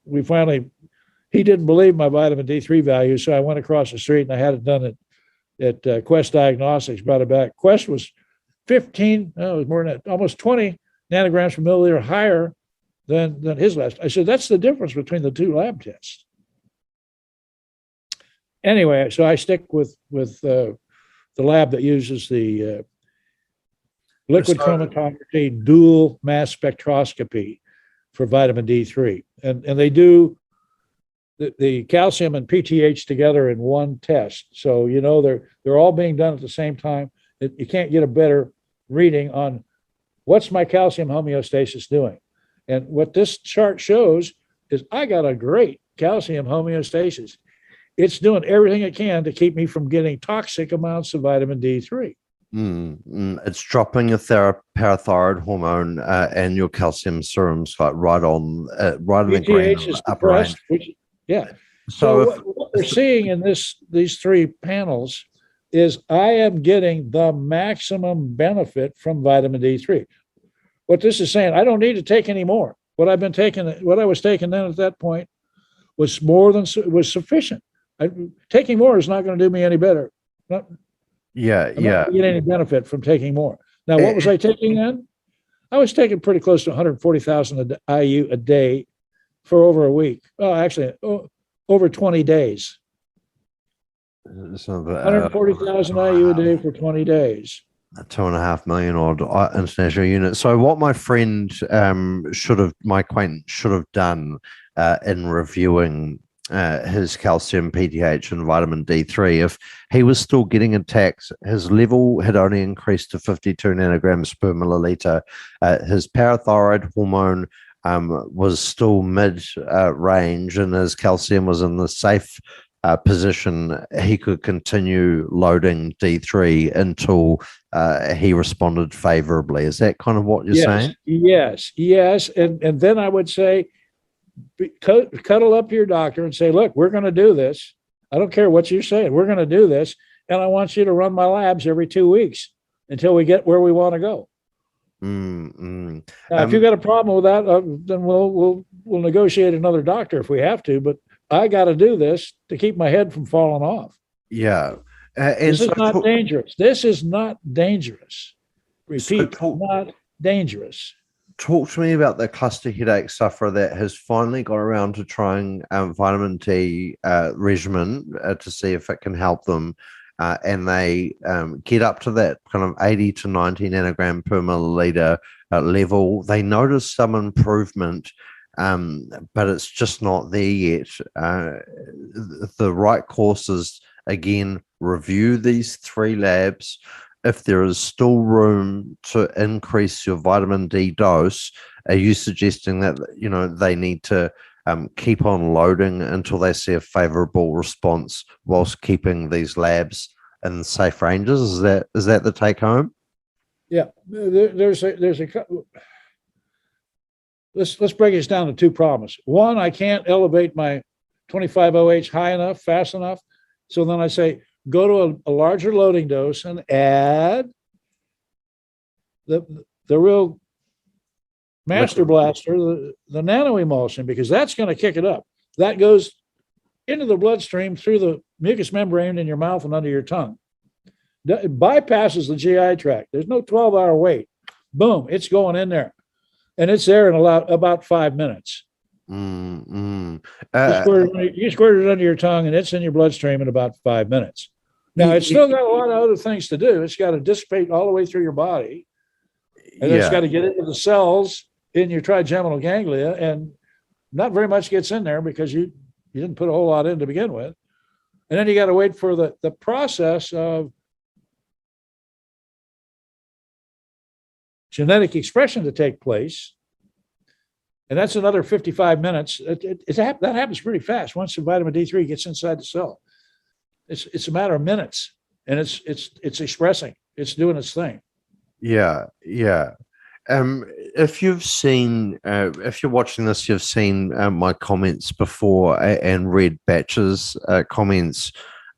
he didn't believe my vitamin D3 value, so I went across the street and I had it done at Quest Diagnostics, brought it back. Quest was 15, no, it was more than that, almost 20 nanograms per milliliter higher than his last. I said, that's the difference between the two lab tests. Anyway, so I stick with the lab that uses the liquid chromatography dual mass spectroscopy for vitamin D3. And they do the calcium and PTH together in one test. So, they're all being done at the same time. You can't get a better reading on what's my calcium homeostasis doing. And what this chart shows is I got a great calcium homeostasis. It's doing everything it can to keep me from getting toxic amounts of vitamin D3. It's dropping your parathyroid hormone and your calcium serums like right in the green PTH is upper range. depressed, which, yeah. So So what we're seeing in these three panels is I am getting the maximum benefit from vitamin D3. What this is saying, I don't need to take any more. What I was taking then at that point was sufficient. Taking more is not going to do me any better. I'm not getting any benefit from taking more. Now, what was I taking then? I was taking pretty close to 140,000 IU a day for over a week. Oh, actually, over 20 days. So 140,000 IU a day for 20 days. 2.5 million odd international units. So what my friend my acquaintance should have done in reviewing his calcium, PTH, and vitamin D3, if he was still getting attacks, his level had only increased to 52 nanograms per milliliter. His parathyroid hormone was still mid range, and his calcium was in the safe position. He could continue loading D3 until he responded favorably. Is that kind of what you're saying? Yes. And then I would say, cuddle up to your doctor and say, look, we're going to do this. I don't care what you're saying. We're going to do this. And I want you to run my labs every 2 weeks until we get where we want to go. Now, if you've got a problem with that, then we'll negotiate another doctor if we have to. But I got to do this to keep my head from falling off. Yeah. This is not dangerous. This is not dangerous. Repeat, not dangerous. Talk to me about the cluster headache sufferer that has finally got around to trying vitamin D regimen to see if it can help them. And they get up to that kind of 80 to 90 nanogram per milliliter level. They notice some improvement, but it's just not there yet. The right course is, again, review these three labs. If there is still room to increase your vitamin D dose, are you suggesting that they need to keep on loading until they see a favorable response whilst keeping these labs in safe ranges? Is that the take home? Yeah, let's break this down to two problems. One, I can't elevate my 25-OH high enough, fast enough. So then I say, go to a larger loading dose and add the real master blaster, the nanoemulsion, because that's going to kick it up. That goes into the bloodstream through the mucous membrane in your mouth and under your tongue. It bypasses the GI tract. There's no 12-hour wait. Boom, it's going in there. And it's there in about 5 minutes. You squirt it under your tongue, and it's in your bloodstream in about 5 minutes. Now, it's still got a lot of other things to do. It's got to dissipate all the way through your body. And it's got to get into the cells in your trigeminal ganglia. And not very much gets in there because you didn't put a whole lot in to begin with. And then you got to wait for the process of genetic expression to take place. And that's another 55 minutes. That happens pretty fast once the vitamin D3 gets inside the cell. It's a matter of minutes, and it's expressing. It's doing its thing. Yeah. If you're watching this, you've seen my comments before and read Batch's comments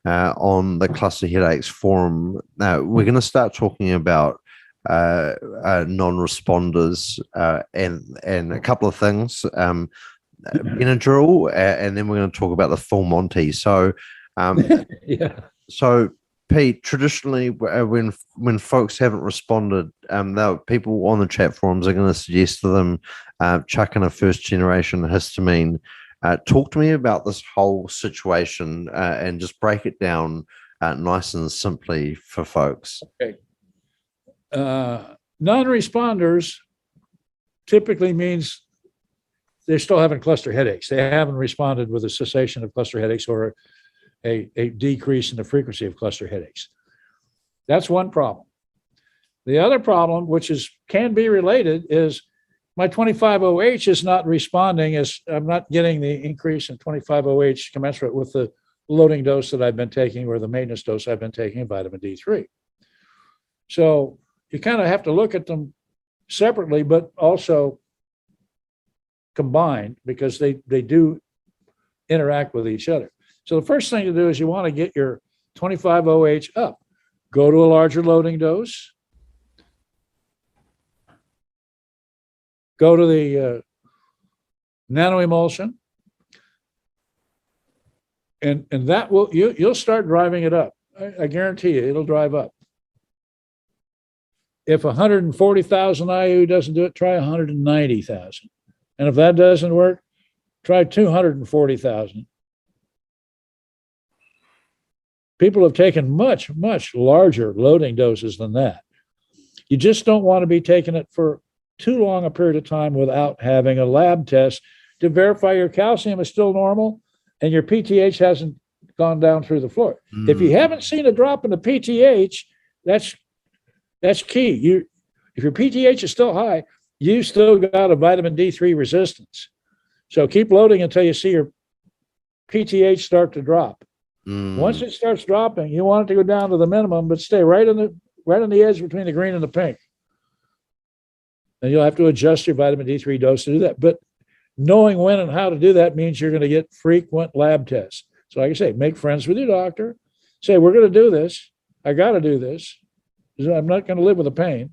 on the Cluster Headaches forum. We're going to start talking about non-responders and a couple of things, Benadryl, and then we're going to talk about the full Monty. So. So Pete, traditionally when folks haven't responded, people on the chat forums are going to suggest to them chuck in a first generation histamine. Talk to me about this whole situation and just break it down nice and simply for folks. Okay. Non-responders typically means they're still having cluster headaches. They haven't responded with a cessation of cluster headaches or a decrease in the frequency of cluster headaches. That's one problem. The other problem, which can be related, is my 25-OH is not responding as I'm not getting the increase in 25-OH commensurate with the loading dose that I've been taking or the maintenance dose I've been taking of vitamin D3. So you kind of have to look at them separately, but also combined, because they do interact with each other. So the first thing to do is you want to get your 25-OH up. Go to a larger loading dose. Go to the nanoemulsion. And that will, you'll start driving it up. I guarantee you, it'll drive up. If 140,000 IU doesn't do it, try 190,000. And if that doesn't work, try 240,000. People have taken much, much larger loading doses than that. You just don't want to be taking it for too long a period of time without having a lab test to verify your calcium is still normal and your PTH hasn't gone down through the floor. If you haven't seen a drop in the PTH, that's key. If your PTH is still high, you still got a vitamin D3 resistance. So keep loading until you see your PTH start to drop. Once it starts dropping, you want it to go down to the minimum, but stay right on the edge between the green and the pink. And you'll have to adjust your vitamin D3 dose to do that. But knowing when and how to do that means you're going to get frequent lab tests. So like I say, make friends with your doctor. Say, we're going to do this. I got to do this. I'm not going to live with the pain.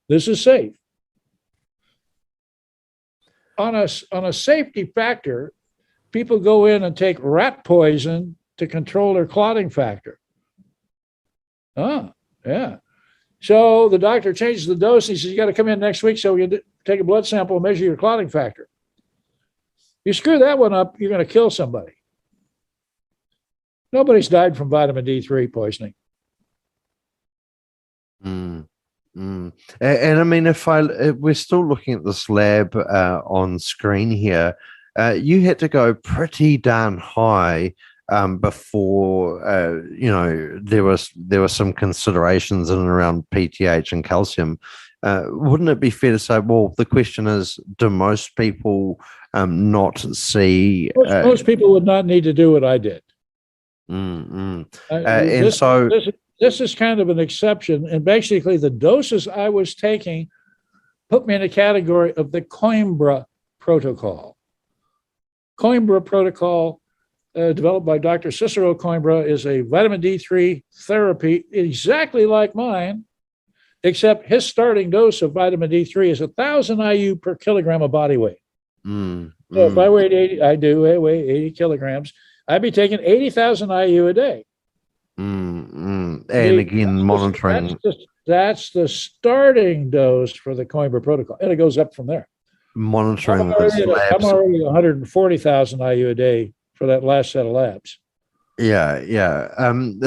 This is safe. On a safety factor, people go in and take rat poison to control their clotting factor. Yeah. So the doctor changes the dose. He says, you got to come in next week so we can take a blood sample and measure your clotting factor. You screw that one up, you're going to kill somebody. Nobody's died from vitamin D3 poisoning. And I mean, if we're still looking at this lab on screen here, you had to go pretty darn high before there were some considerations in and around PTH and calcium. Wouldn't it be fair to say, well, the question is, do most people not see? Most people would not need to do what I did. This is kind of an exception. And basically, the doses I was taking put me in a category of the Coimbra protocol. Coimbra protocol, developed by Dr. Cicero Coimbra, is a vitamin D3 therapy exactly like mine, except his starting dose of vitamin D3 is 1,000 IU per kilogram of body weight. So if I weighed 80, I weigh 80 kilograms, I'd be taking 80,000 IU a day. And again, monitoring. That's the starting dose for the Coimbra protocol, and it goes up from there. Monitoring. I'm already 140,000 IU a day for that last set of labs. Yeah.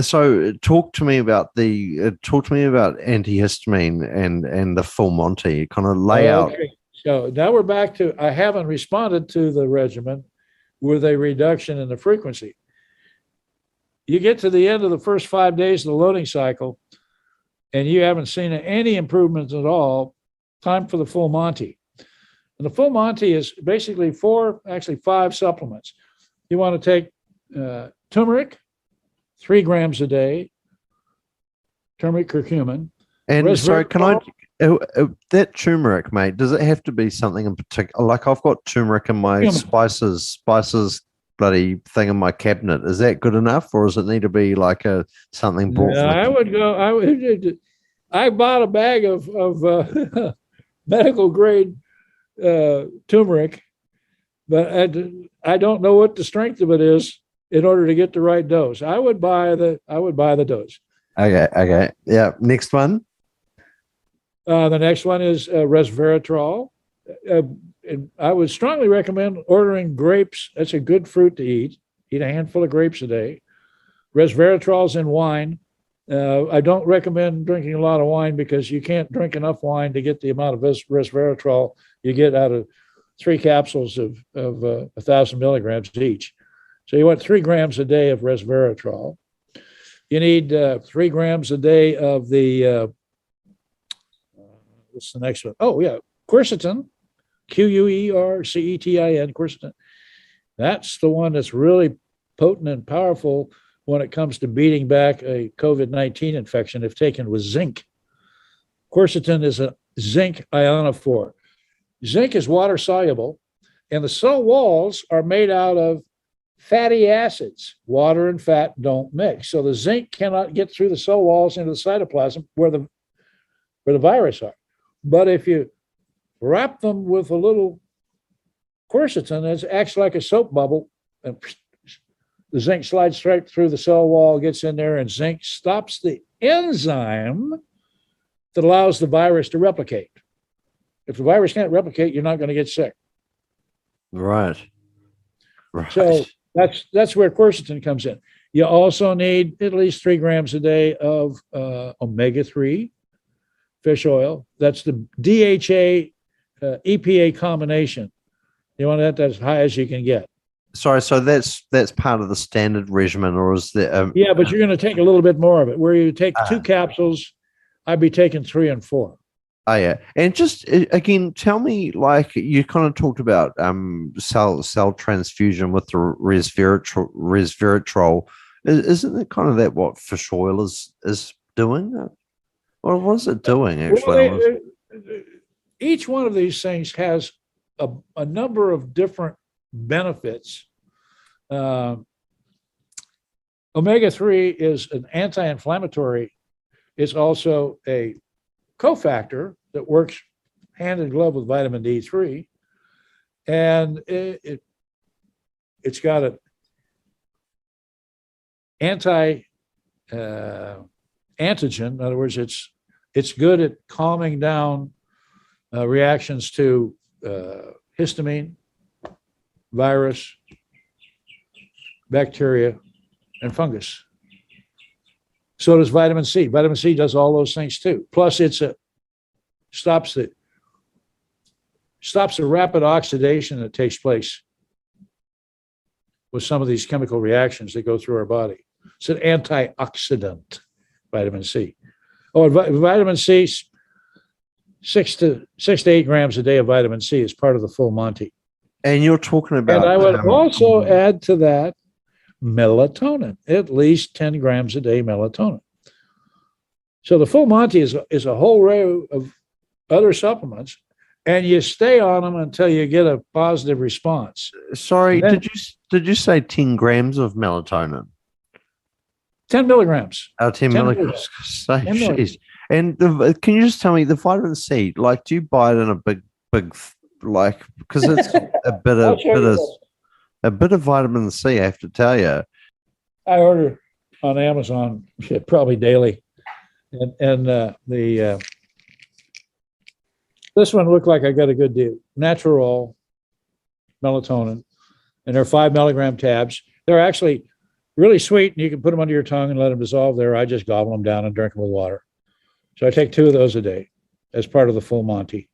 So talk to me about antihistamine and the full Monty kind of layout. Okay. So now we're back to, I haven't responded to the regimen with a reduction in the frequency. You get to the end of the first 5 days of the loading cycle, and you haven't seen any improvements at all, time for the full Monty. And the full Monty is basically 5 supplements. You want to take turmeric, 3 grams a day, turmeric curcumin. And sorry, can I, that turmeric, mate, does it have to be something in particular? Like I've got turmeric in my spices bloody thing in my cabinet. Is that good enough, or does it need to be like something brought? I bought a bag of medical grade turmeric, but I don't know what the strength of it is in order to get the right dose. I would buy the dose. Okay. Yeah. Next one. The next one is resveratrol. And I would strongly recommend ordering grapes. That's a good fruit to eat. Eat a handful of grapes a day. Resveratrol's in wine. I don't recommend drinking a lot of wine because you can't drink enough wine to get the amount of resveratrol you get out of 3 capsules of 1,000 milligrams each. So you want 3 grams a day of resveratrol. You need 3 grams a day of the, what's the next one? Oh, yeah, quercetin. Quercetin, quercetin. That's the one that's really potent and powerful when it comes to beating back a COVID-19 infection if taken with zinc. Quercetin is a zinc ionophore. Zinc is water soluble, and the cell walls are made out of fatty acids. Water and fat don't mix. So the zinc cannot get through the cell walls into the cytoplasm where the virus are. But if you wrap them with a little quercetin, it acts like a soap bubble, and the zinc slides straight through the cell wall, gets in there, and zinc stops the enzyme that allows the virus to replicate. If the virus can't replicate, you're not going to get sick. Right. Right. So that's where quercetin comes in. You also need at least 3 grams a day of omega-3 fish oil. That's the DHA EPA combination. You want that as high as you can get. Sorry, so that's part of the standard regimen, or is there? Yeah, but you're going to take a little bit more of it. Where you take 2 capsules, I'd be taking 3 and 4. Oh yeah, and just again, tell me, like you kind of talked about cell transfusion with the resveratrol. Isn't it kind of that what fish oil is doing? Or what is it doing actually? Well, each one of these things has a number of different benefits. Omega-3 is an anti-inflammatory. It's also a cofactor that works hand in glove with vitamin D3. And it's got an anti-antigen. In other words, it's good at calming down reactions to histamine, virus, bacteria, and fungus. So does vitamin C. Vitamin C does all those things too. Plus, stops the rapid oxidation that takes place with some of these chemical reactions that go through our body. It's an antioxidant, vitamin C. Oh, vitamin C, 6 to 8 grams a day of vitamin C is part of the full Monty. And you're talking about. And I would also add to that melatonin, at least 10 grams a day melatonin. So the full Monty is a whole array of other supplements, and you stay on them until you get a positive response. Sorry, then, did you say 10 grams of melatonin? 10 milligrams. Oh, 10 milligrams. So, 10 milligrams. And can you just tell me the vitamin C? Like, do you buy it in a big, like, because it's a bit of vitamin C, I have to tell you. I order on Amazon probably daily, and this one looked like I got a good deal. Natural melatonin, and they're 5 milligram tabs. They're actually really sweet, and you can put them under your tongue and let them dissolve there. I just gobble them down and drink them with water. So I take 2 of those a day as part of the full Monty.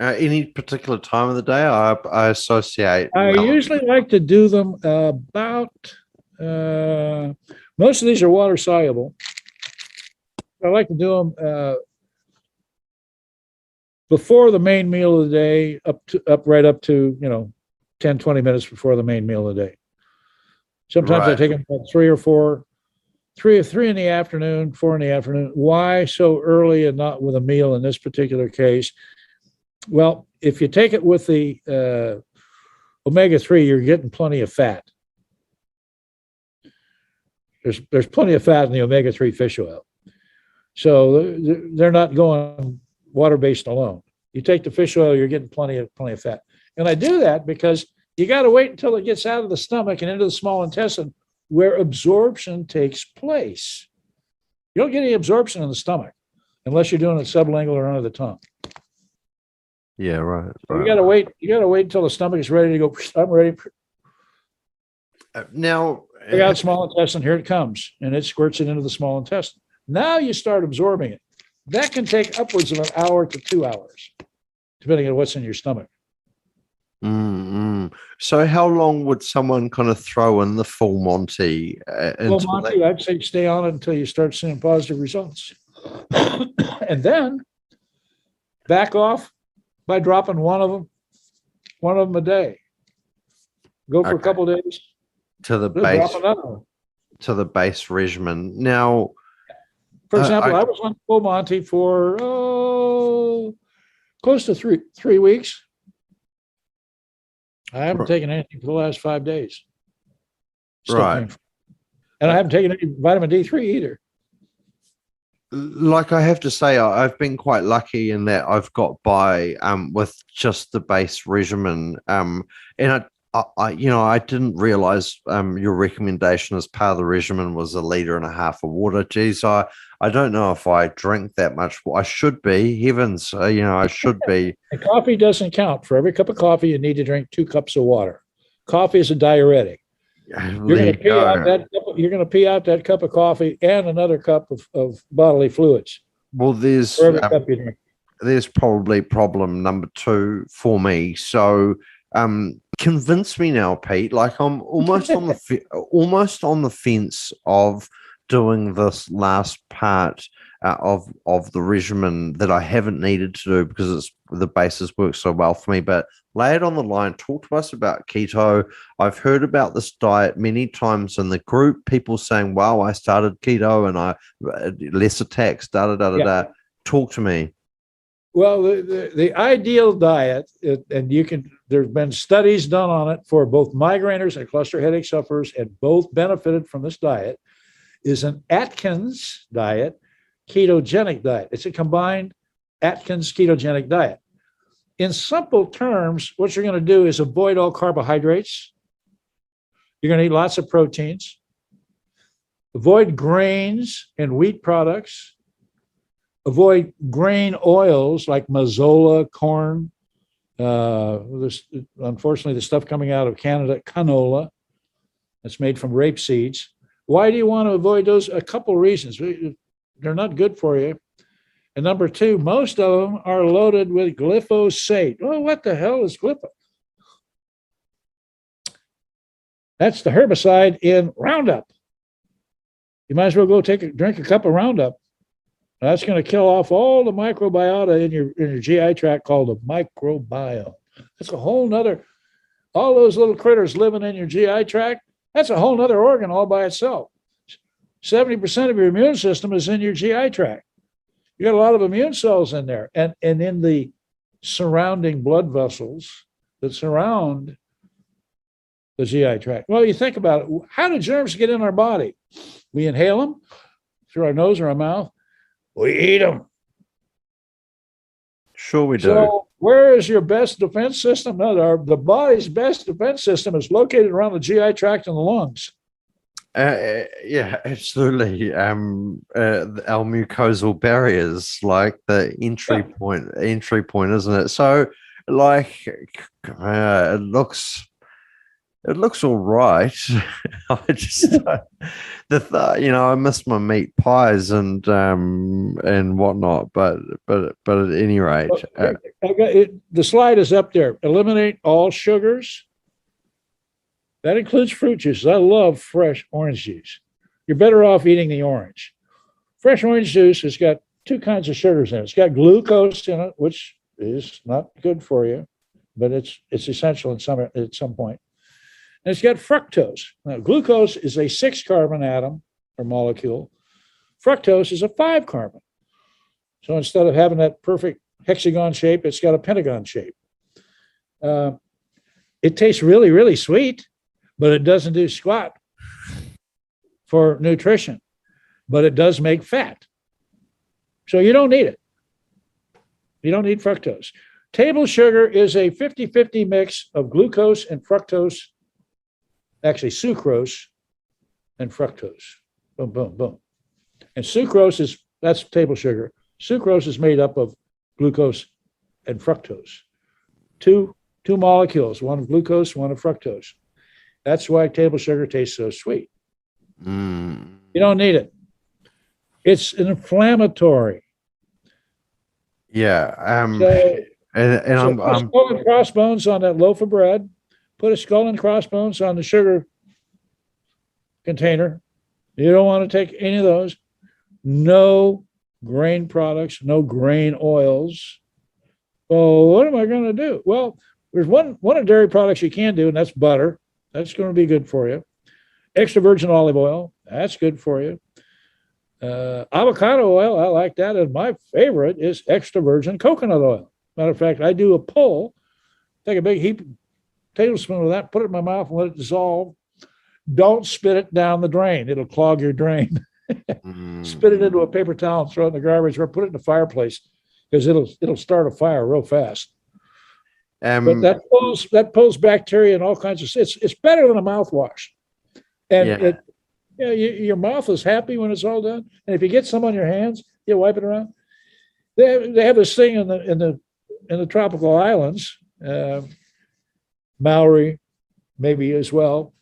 Any particular time of the day? I associate. I usually like to do them about. Most of these are water soluble. I like to do them before the main meal of the day, right up to 10, 20 minutes before the main meal of the day. Sometimes I take them about 3 or 4. 3 in the afternoon, 4 in the afternoon. Why so early and not with a meal in this particular case? Well, if you take it with the omega-3, you're getting plenty of fat. There's plenty of fat in the omega-3 fish oil. So they're not going water-based alone. You take the fish oil, you're getting plenty of fat. And I do that because you got to wait until it gets out of the stomach and into the small intestine, where absorption takes place. You don't get any absorption in the stomach unless you're doing it sublingual or under the tongue. Yeah, right. You gotta wait until the stomach is ready to go. I'm ready. Now I got small intestine, here it comes, and it squirts it into the small intestine. Now you start absorbing it. That can take upwards of an hour to 2 hours, depending on what's in your stomach. Mm-hmm. So how long would someone kind of throw in the full Monty? Full Monty, I'd say stay on it until you start seeing positive results. And then back off by dropping one of them a day. Go for a couple of days. To the base. Drop another one. to the base regimen. Now, for example, I was on full Monty for close to three weeks. I haven't taken anything for the last 5 days. Still right. painful. And I haven't taken any vitamin D3 either. Like, I have to say, I've been quite lucky in that I've got by with just the base regimen. And I didn't realize your recommendation as part of the regimen was 1.5 liters of water. Geez, I don't know if I drink that much. I should be. Heavens, I should be. And coffee doesn't count. For every cup of coffee, you need to drink 2 cups of water. Coffee is a diuretic. You're going to pee out that cup of coffee and another cup of bodily fluids. Well, there's probably problem number 2 for me. So convince me now, Pete. Like, I'm almost on the fence of doing this last part of the regimen that I haven't needed to do because the basis works so well for me. But lay it on the line. Talk to us about keto. I've heard about this diet many times in the group. People saying, "Wow, I started keto and I less attacks." Talk to me. Well, the ideal diet, and there's been studies done on it for both migraineurs and cluster headache sufferers, and both benefited from this diet, is an Atkins diet, ketogenic diet. It's a combined Atkins ketogenic diet. In simple terms, what you're going to do is avoid all carbohydrates. You're going to eat lots of proteins. Avoid grains and wheat products. Avoid grain oils like mazola, corn. Unfortunately, the stuff coming out of Canada, canola, that's made from rape seeds. Why do you want to avoid those? A couple reasons. They're not good for you. And number 2, most of them are loaded with glyphosate. Oh, what the hell is glyphosate? That's the herbicide in Roundup. You might as well go drink a cup of Roundup. That's going to kill off all the microbiota in your GI tract called the microbiome. That's a whole nother, all those little critters living in your GI tract, that's a whole nother organ all by itself. 70% of your immune system is in your GI tract. You got a lot of immune cells in there and in the surrounding blood vessels that surround the GI tract. Well, you think about it. How do germs get in our body? We inhale them through our nose or our mouth. We eat them. Sure we do. So where is your best defense system? No, the body's best defense system is located around the GI tract and the lungs. Yeah, absolutely. Our mucosal barriers, like the entry point, isn't it? So, like, it looks all right. I just I miss my meat pies and whatnot, but at any rate, the slide is up there. Eliminate all sugars. That includes fruit juices. I love fresh orange juice. You're better off eating the orange. Fresh orange juice has got 2 kinds of sugars in it. It's got glucose in it, which is not good for you, but it's essential at some point. And it's got fructose. Now, glucose is a 6-carbon atom or molecule. Fructose is a 5-carbon. So instead of having that perfect hexagon shape, it's got a pentagon shape. It tastes really, really sweet, but it doesn't do squat for nutrition. But it does make fat. So you don't need it. You don't need fructose. Table sugar is a 50-50 mix of glucose and fructose. Actually, sucrose and fructose. Boom, boom, boom. And sucrose that's table sugar. Sucrose is made up of glucose and fructose. Two molecules, one of glucose, one of fructose. That's why table sugar tastes so sweet. You don't need it. It's an inflammatory. Yeah. So I'm skull and crossbones on that loaf of bread. Put a skull and crossbones on the sugar container. You don't want to take any of those. No grain products, no grain oils. Well, what am I going to do? Well, there's one of dairy products you can do, and that's butter. That's going to be good for you. Extra virgin olive oil, that's good for you. Avocado oil, I like that. And my favorite is extra virgin coconut oil. Matter of fact, I do a pull, take a big heap, tablespoon of that, put it in my mouth and let it dissolve. Don't spit it down the drain. It'll clog your drain. Spit it into a paper towel and throw it in the garbage or put it in the fireplace because it'll start a fire real fast. But that pulls bacteria and all kinds of, it's better than a mouthwash. And your mouth is happy when it's all done. And if you get some on your hands, you wipe it around. They have this thing in the tropical islands, Maori maybe as well,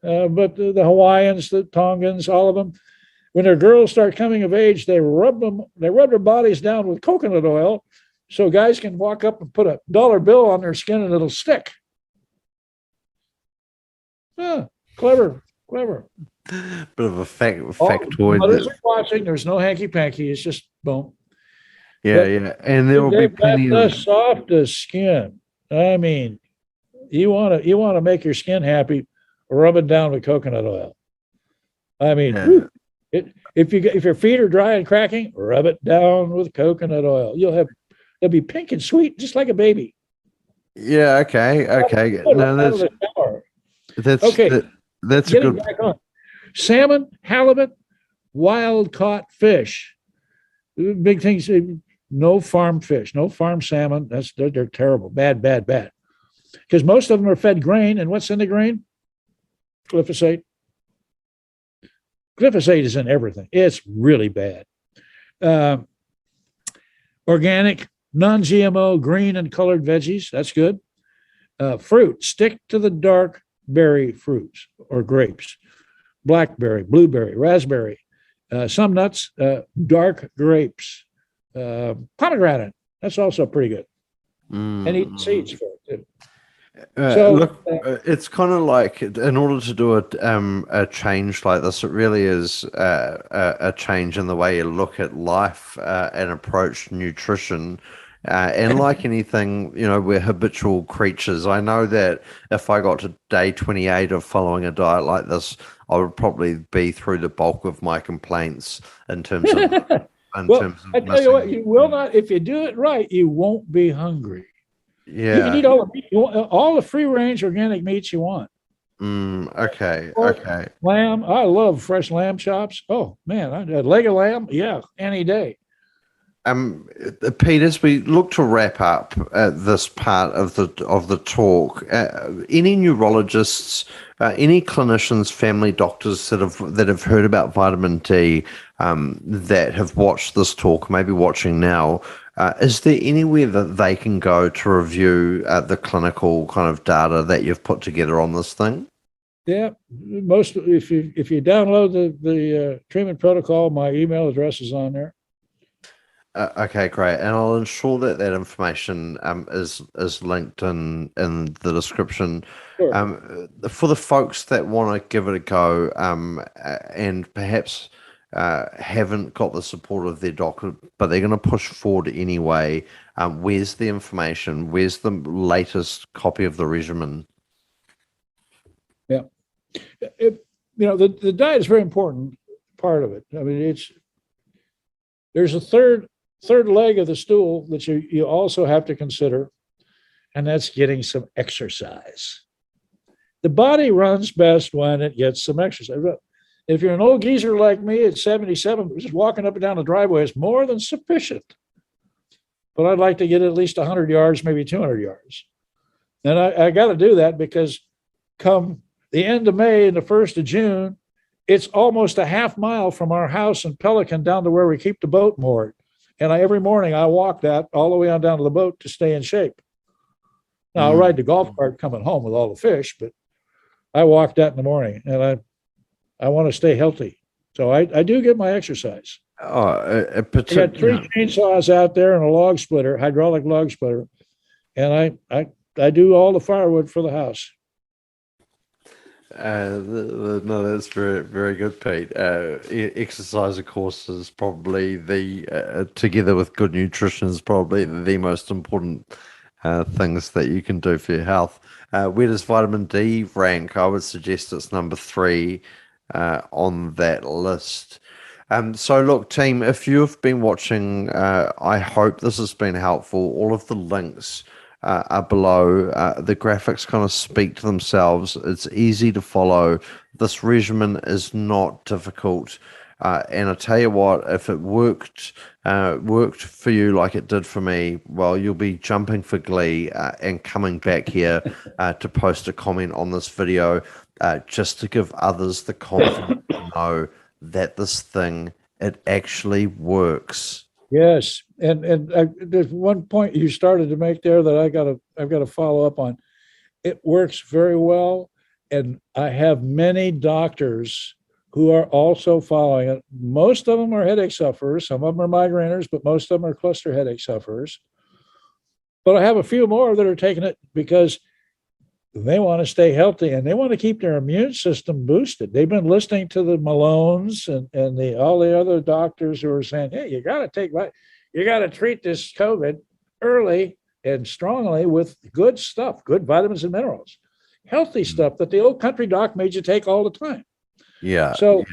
but the Hawaiians, the Tongans, all of them, when their girls start coming of age, they rub their bodies down with coconut oil so guys can walk up and put a dollar bill on their skin and it'll stick. Clever. Bit of a factoid. Others are watching. There's no hanky panky. It's just boom. Yeah. And there will be plenty of the softest skin. I mean, you want to make your skin happy, rub it down with coconut oil. I mean, if your feet are dry and cracking, rub it down with coconut oil. It'll be pink and sweet, just like a baby. Yeah. Okay. No, that's okay. That's a good. Back on. Salmon, halibut, wild caught fish. Big things. No farm fish, no farm salmon. They're terrible. Bad. Because most of them are fed grain, and what's in the grain? Glyphosate. Glyphosate is in everything. It's really bad. Organic, non-GMO, green and colored veggies. That's good. Fruit. Stick to the dark berry fruits or grapes. Blackberry, blueberry, raspberry. Some nuts, dark grapes. Pomegranate. That's also pretty good. And eat seeds for it too. It's kind of like, in order to do a change like this, it really is a change in the way you look at life and approach nutrition. And like anything, we're habitual creatures. I know that if I got to day 28 of following a diet like this, I would probably be through the bulk of my complaints in terms of. I tell you what, you will not. If you do it right, you won't be hungry. Yeah, you can eat all the meat, all the free range organic meats you want. Okay. Lamb. I love fresh lamb chops. Oh man, a leg of lamb. Yeah, any day. Pete, as we look to wrap up this part of the talk, any neurologists, any clinicians, family doctors that have heard about vitamin D, that have watched this talk, maybe watching now, is there anywhere that they can go to review the clinical kind of data that you've put together on this thing? Yeah, if you download the treatment protocol, my email address is on there. Okay, great, and I'll ensure that information is linked in the description. Sure. For the folks that want to give it a go, and perhaps haven't got the support of their doctor, but they're going to push forward anyway. Where's the information? Where's the latest copy of the regimen? Yeah, the diet is a very important part of it. I mean, there's a third leg of the stool that you also have to consider, and that's getting some exercise. The body runs best when it gets some exercise. If you're an old geezer like me at 77, just walking up and down the driveway is more than sufficient. But I'd like to get at least 100 yards, maybe 200 yards. And I got to do that because come the end of May and the 1st of June, it's almost a half mile from our house in Pelican down to where we keep the boat moored. And every morning I walk that all the way on down to the boat to stay in shape. Now I'll ride the golf cart coming home with all the fish, but I walk that in the morning, and I want to stay healthy. So I do get my exercise. I got 3 chainsaws out there and a log splitter, hydraulic log splitter. And I do all the firewood for the house. No, that's very, very good, Pete. Exercise, of course, is probably together with good nutrition, is probably the most important things that you can do for your health. Where does vitamin D rank? I would suggest it's number 3 on that list. So look, team, if you've been watching, I hope this has been helpful. All of the links are below. The graphics kind of speak to themselves. It's easy to follow. This regimen is not difficult. And I tell you what, if it worked for you like it did for me, well, you'll be jumping for glee and coming back here to post a comment on this video just to give others the confidence to know that this thing, it actually works. Yes, and there's one point you started to make there that I've got to follow up on. It works very well, and I have many doctors who are also following it. Most of them are headache sufferers. Some of them are migraineurs, but most of them are cluster headache sufferers. But I have a few more that are taking it because they want to stay healthy and they want to keep their immune system boosted. They've been listening to the Malones and all the other doctors who are saying, hey, you got to treat this COVID early and strongly with good stuff, good vitamins and minerals, healthy stuff that the old country doc made you take all the time. Yeah. So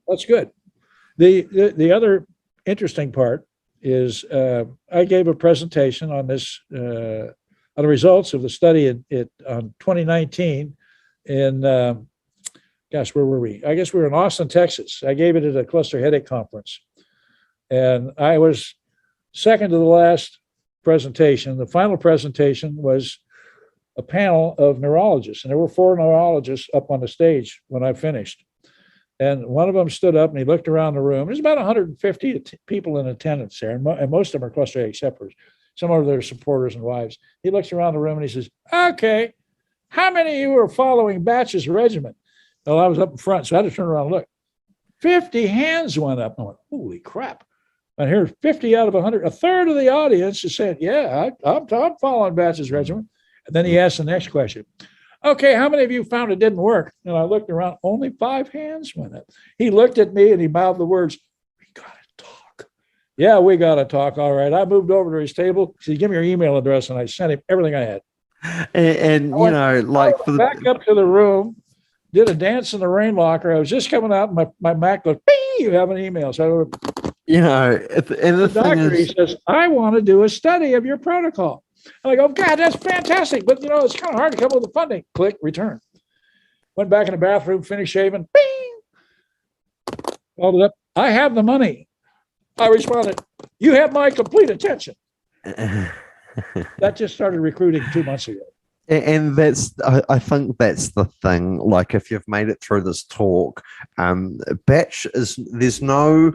that's good. The other interesting part is I gave a presentation on this, on the results of the study on 2019 in, gosh, where were we? I guess we were in Austin, Texas. I gave it at a cluster headache conference. And I was second to the last presentation. The final presentation was a panel of neurologists. And there were 4 neurologists up on the stage when I finished. And one of them stood up and he looked around the room. There's about 150 people in attendance there. And most of them are cluster headache sufferers. Some of their supporters and wives. He looks around the room and he says, okay, how many of you are following Batch's regimen? Well, I was up in front, so I had to turn around and look. 50 hands went up. I went, holy crap. And here's 50 out of 100. A third of the audience is saying, yeah, I'm following Batch's regimen. And then he asked the next question. Okay, how many of you found it didn't work? And I looked around, only 5 hands went up. He looked at me and he mouthed the words, we got to talk. Yeah, we got to talk. All right. I moved over to his table. He said, give me your email address. And I sent him everything I had. And you know, like for the back up to the room, did a dance in the rain locker. I was just coming out and my Mac goes, bing, you have an email. So, you know, and the doctor, thing is, he says, I want to do a study of your protocol. And I go, God, that's fantastic. But, you know, it's kind of hard to come up with the funding. Click, return. Went back in the bathroom, finished shaving. Bing! Called it up. I have the money. I responded, you have my complete attention. That just started recruiting 2 months ago. And that's, I think that's the thing. Like, if you've made it through this talk, Batch is, there's no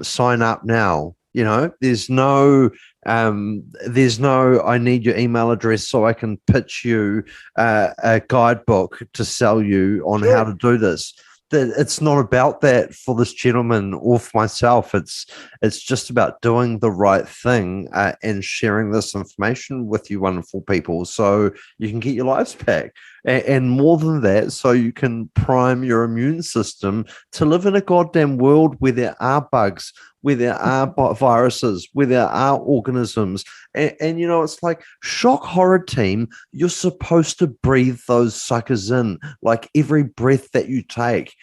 sign up now. You know, there's no I need your email address so I can pitch you a guidebook to sell you on how to do this. It's not about that for this gentleman or for myself. It's just about doing the right thing and sharing this information with you wonderful people so you can get your lives back. And more than that, so you can prime your immune system to live in a goddamn world where there are bugs, where there are viruses, where there are organisms. And you know, it's like, shock horror team, you're supposed to breathe those suckers in, like every breath that you take.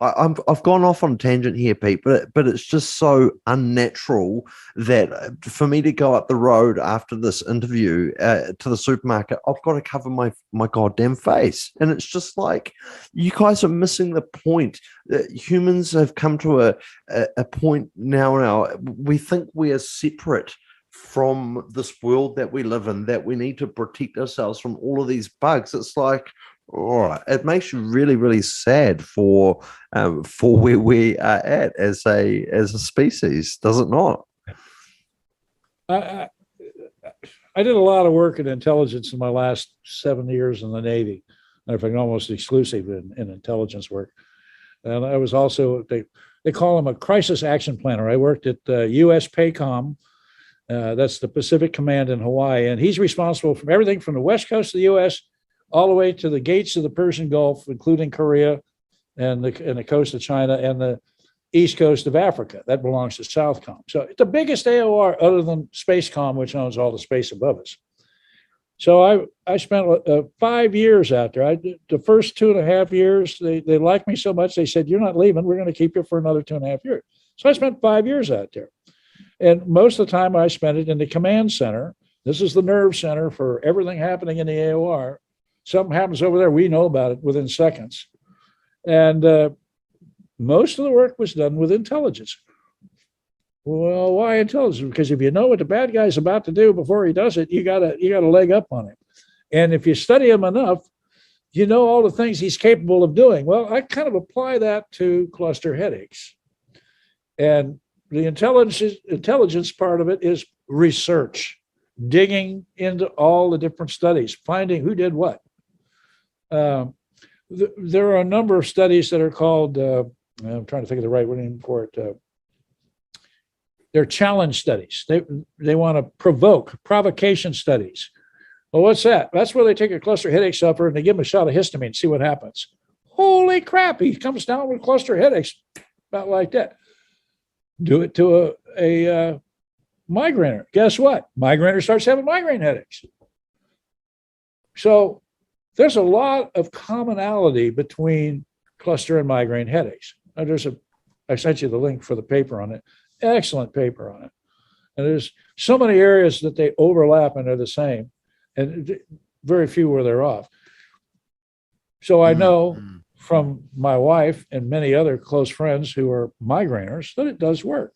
I've gone off on a tangent here, Pete, but it's just so unnatural that for me to go up the road after this interview to the supermarket, I've got to cover my goddamn face. And it's just like, you guys are missing the point. Humans have come to a point now we think we are separate from this world that we live in, that we need to protect ourselves from all of these bugs. It's like, oh, it makes you really, really sad for where we are at as a species, does it not? I did a lot of work in intelligence in my last 7 years in the Navy. In fact, almost exclusive in intelligence work. And I was also, they call him a crisis action planner. I worked at U.S. PACOM. That's the Pacific Command in Hawaii. And he's responsible for everything from the west coast of the U.S. all the way to the gates of the Persian Gulf, including Korea and the coast of China and east coast of Africa. That belongs to Southcom. So it's the biggest AOR other than Spacecom, which owns all the space above us. So I spent 5 years out there. The first 2.5 years, they liked me so much, they said, you're not leaving. We're going to keep you for another 2.5 years. So I spent 5 years out there. And most of the time I spent it in the command center. This is the nerve center for everything happening in the AOR. Something happens over there, we know about it within seconds. And most of the work was done with intelligence. Well, why intelligence? Because if you know what the bad guy's about to do before he does it, you got a leg up on him. And if you study him enough, you know all the things he's capable of doing. Well, I kind of apply that to cluster headaches. And the intelligence part of it is research, digging into all the different studies, finding who did what. There are a number of studies that are called, I'm trying to think of the right name for it. They're challenge studies. They want to provocation studies. Well, what's that? That's where they take a cluster headache sufferer and they give him a shot of histamine and see what happens. Holy crap, he comes down with cluster headaches, about like that. Do it to a migrainer. Guess what? Migrainer starts having migraine headaches. So there's a lot of commonality between cluster and migraine headaches. Now, I sent you the link for the paper on it. Excellent paper on it. And there's so many areas that they overlap and are the same, and very few where they're off. So I know from my wife and many other close friends who are migraineurs that it does work.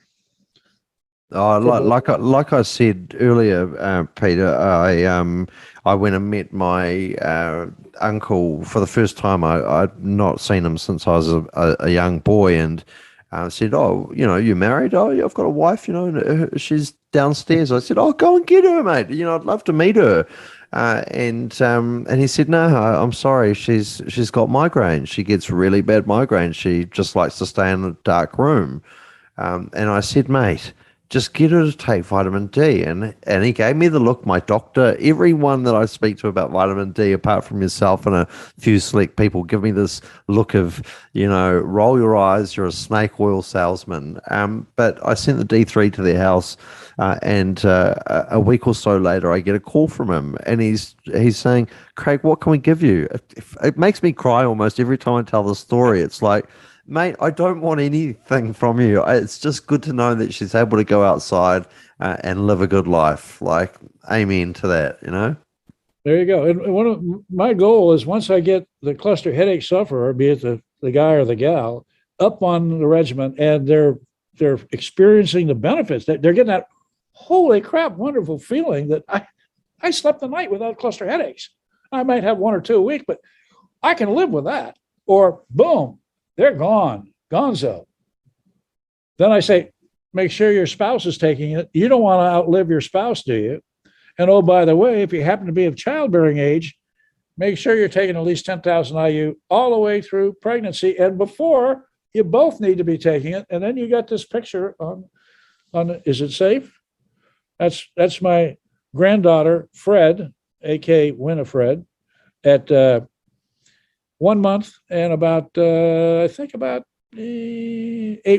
Oh, like I said earlier, Peter, I went and met my uncle for the first time. I'd not seen him since I was a young boy, and said, "Oh, you married? Oh, yeah, I've got a wife. And she's downstairs." I said, "Oh, go and get her, mate. I'd love to meet her." And he said, "No, I'm sorry. She's got migraine. She gets really bad migraine. She just likes to stay in a dark room." And I said, "Mate, just get her to take vitamin D." And he gave me the look. My doctor, everyone that I speak to about vitamin D, apart from yourself and a few select people, give me this look of, roll your eyes, you're a snake oil salesman. But I sent the D3 to their house, and a week or so later, I get a call from him, and he's saying, "Craig, what can we give you?" It makes me cry almost every time I tell the story. It's like, mate, I don't want anything from you. It's just good to know that she's able to go outside and live a good life. Like, amen to that, There you go. And one of my goal is, once I get the cluster headache sufferer, be it the guy or the gal, up on the regimen, and they're experiencing the benefits, they're getting that holy crap wonderful feeling that I slept the night without cluster headaches. I might have 1 or 2 a week, but I can live with that. Or boom, they're gone, gonzo. Then I say, make sure your spouse is taking it. You don't want to outlive your spouse, do you? And oh, by the way, if you happen to be of childbearing age, make sure you're taking at least 10,000 IU all the way through pregnancy and before. You both need to be taking it. And then you got this picture on is it safe? That's my granddaughter, Fred, aka Winifred, at 1 month and about 8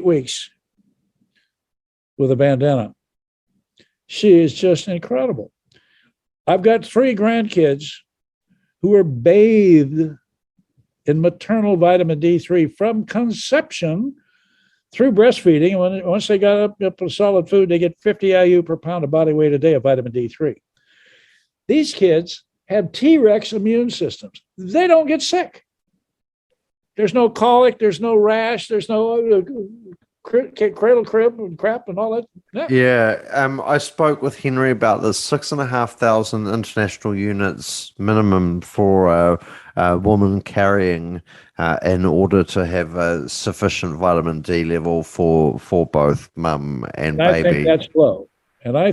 weeks with a bandana. She is just incredible. I've got 3 grandkids who are bathed in maternal vitamin D3 from conception through breastfeeding. And once they got up to solid food, they get 50 IU per pound of body weight a day of vitamin D3. These kids have T-Rex immune systems. They don't get sick. There's no colic, there's no rash, there's no cradle crib and crap and all that. No. Yeah, I spoke with Henry about this. 6,500 international units minimum for a woman carrying in order to have a sufficient vitamin D level for both mum and baby. I think that's low. And I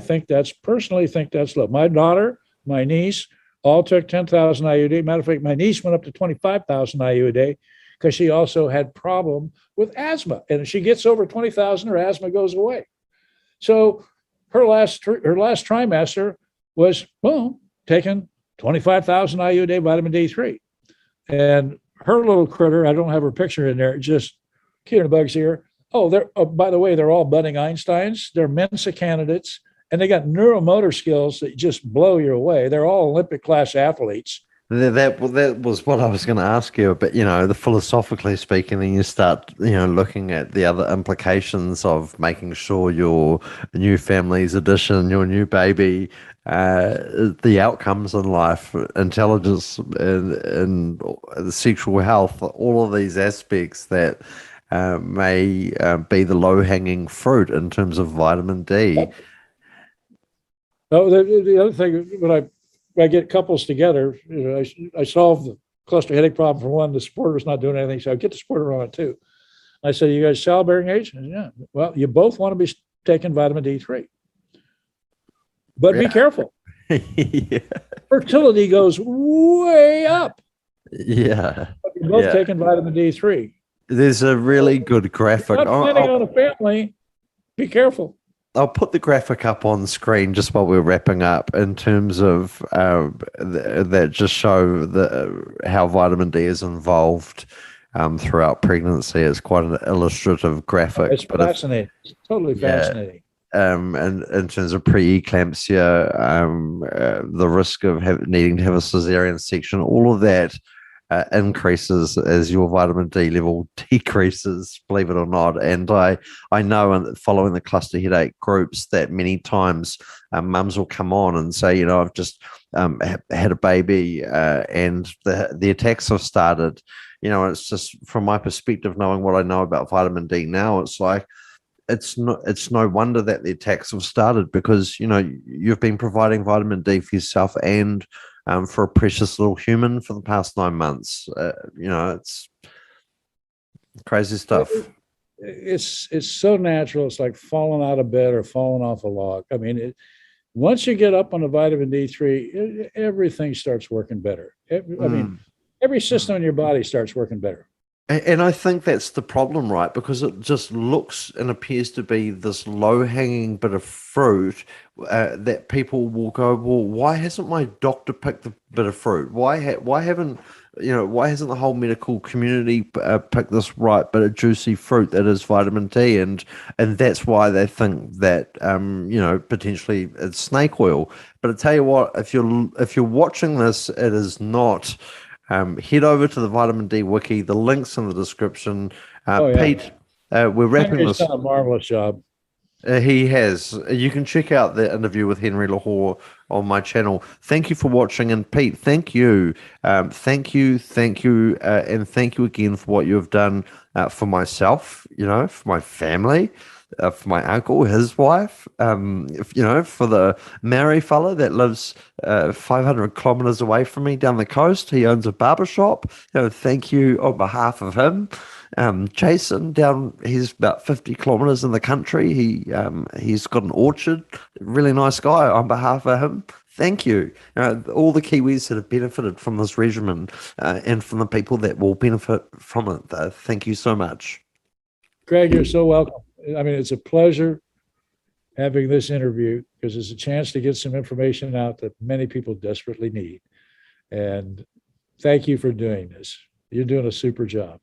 personally think that's low. My daughter, my niece, all took 10,000 IU a day. Matter of fact, my niece went up to 25,000 IU a day because she also had problem with asthma. And if she gets over 20,000, her asthma goes away. So her last trimester was, boom, taking 25,000 IU a day vitamin D3. And her little critter, I don't have her picture in there, just cute in a bug's ear, Oh, by the way, they're all budding Einsteins. They're Mensa candidates, and they got neuromotor skills that just blow you away. They're all Olympic class athletes. That was what I was going to ask you, but the philosophically speaking, then you start looking at the other implications of making sure your new family's addition, your new baby, the outcomes in life, intelligence, and sexual health, all of these aspects that may be the low-hanging fruit in terms of vitamin D. Oh, the other thing, when I get couples together, I solve the cluster headache problem for one. The supporter's not doing anything, so I get the supporter on it too. I said, "You guys childbearing age?" And, yeah. Well, you both want to be taking vitamin D3, but be careful. Yeah. Fertility goes way up. Yeah. But you're both taking vitamin D3. There's a really good graphic. If you're not planning on a family, be careful. I'll put the graphic up on screen just while we're wrapping up in terms of that just show how vitamin D is involved throughout pregnancy. It's quite an illustrative graphic. It's fascinating. It's totally fascinating. And in terms of preeclampsia, the risk of needing to have a cesarean section, all of that increases as your vitamin D level decreases, believe it or not. And I know, following the cluster headache groups, that many times mums will come on and say, I've just had a baby and the attacks have started. It's just, from my perspective, knowing what I know about vitamin D now, it's like, it's no wonder that the attacks have started, because you've been providing vitamin D for yourself and for a precious little human for the past 9 months. It's crazy stuff. It's so natural. It's like falling out of bed or falling off a log. I mean, once you get up on the vitamin D3, everything starts working better. I mean, every system in your body starts working better. And I think that's the problem, right? Because it just looks and appears to be this low-hanging bit of fruit that people will go, well, why hasn't my doctor picked the bit of fruit? Why hasn't the whole medical community picked this right bit of juicy fruit that is vitamin D? And that's why they think that potentially it's snake oil. But I tell you what, if you're watching this, it is not. Head over to the Vitamin D Wiki. The link's in the description. Pete, we're wrapping Henry's this. done a marvelous job. He has. You can check out the interview with Henry Lahore on my channel. Thank you for watching. And Pete, thank you. Thank you, and thank you again for what you have done for myself, for my family, for my uncle, his wife, for the Maori fella that lives 500 kilometers away from me down the coast. He owns a barbershop. Thank you on behalf of him. Jason he's about 50 kilometers in the country. He's got an orchard. Really nice guy. On behalf of him, thank you. All the Kiwis that have benefited from this regimen and from the people that will benefit from it. Thank you so much. Craig, you're so welcome. I mean, it's a pleasure having this interview, because it's a chance to get some information out that many people desperately need. And thank you for doing this. You're doing a super job.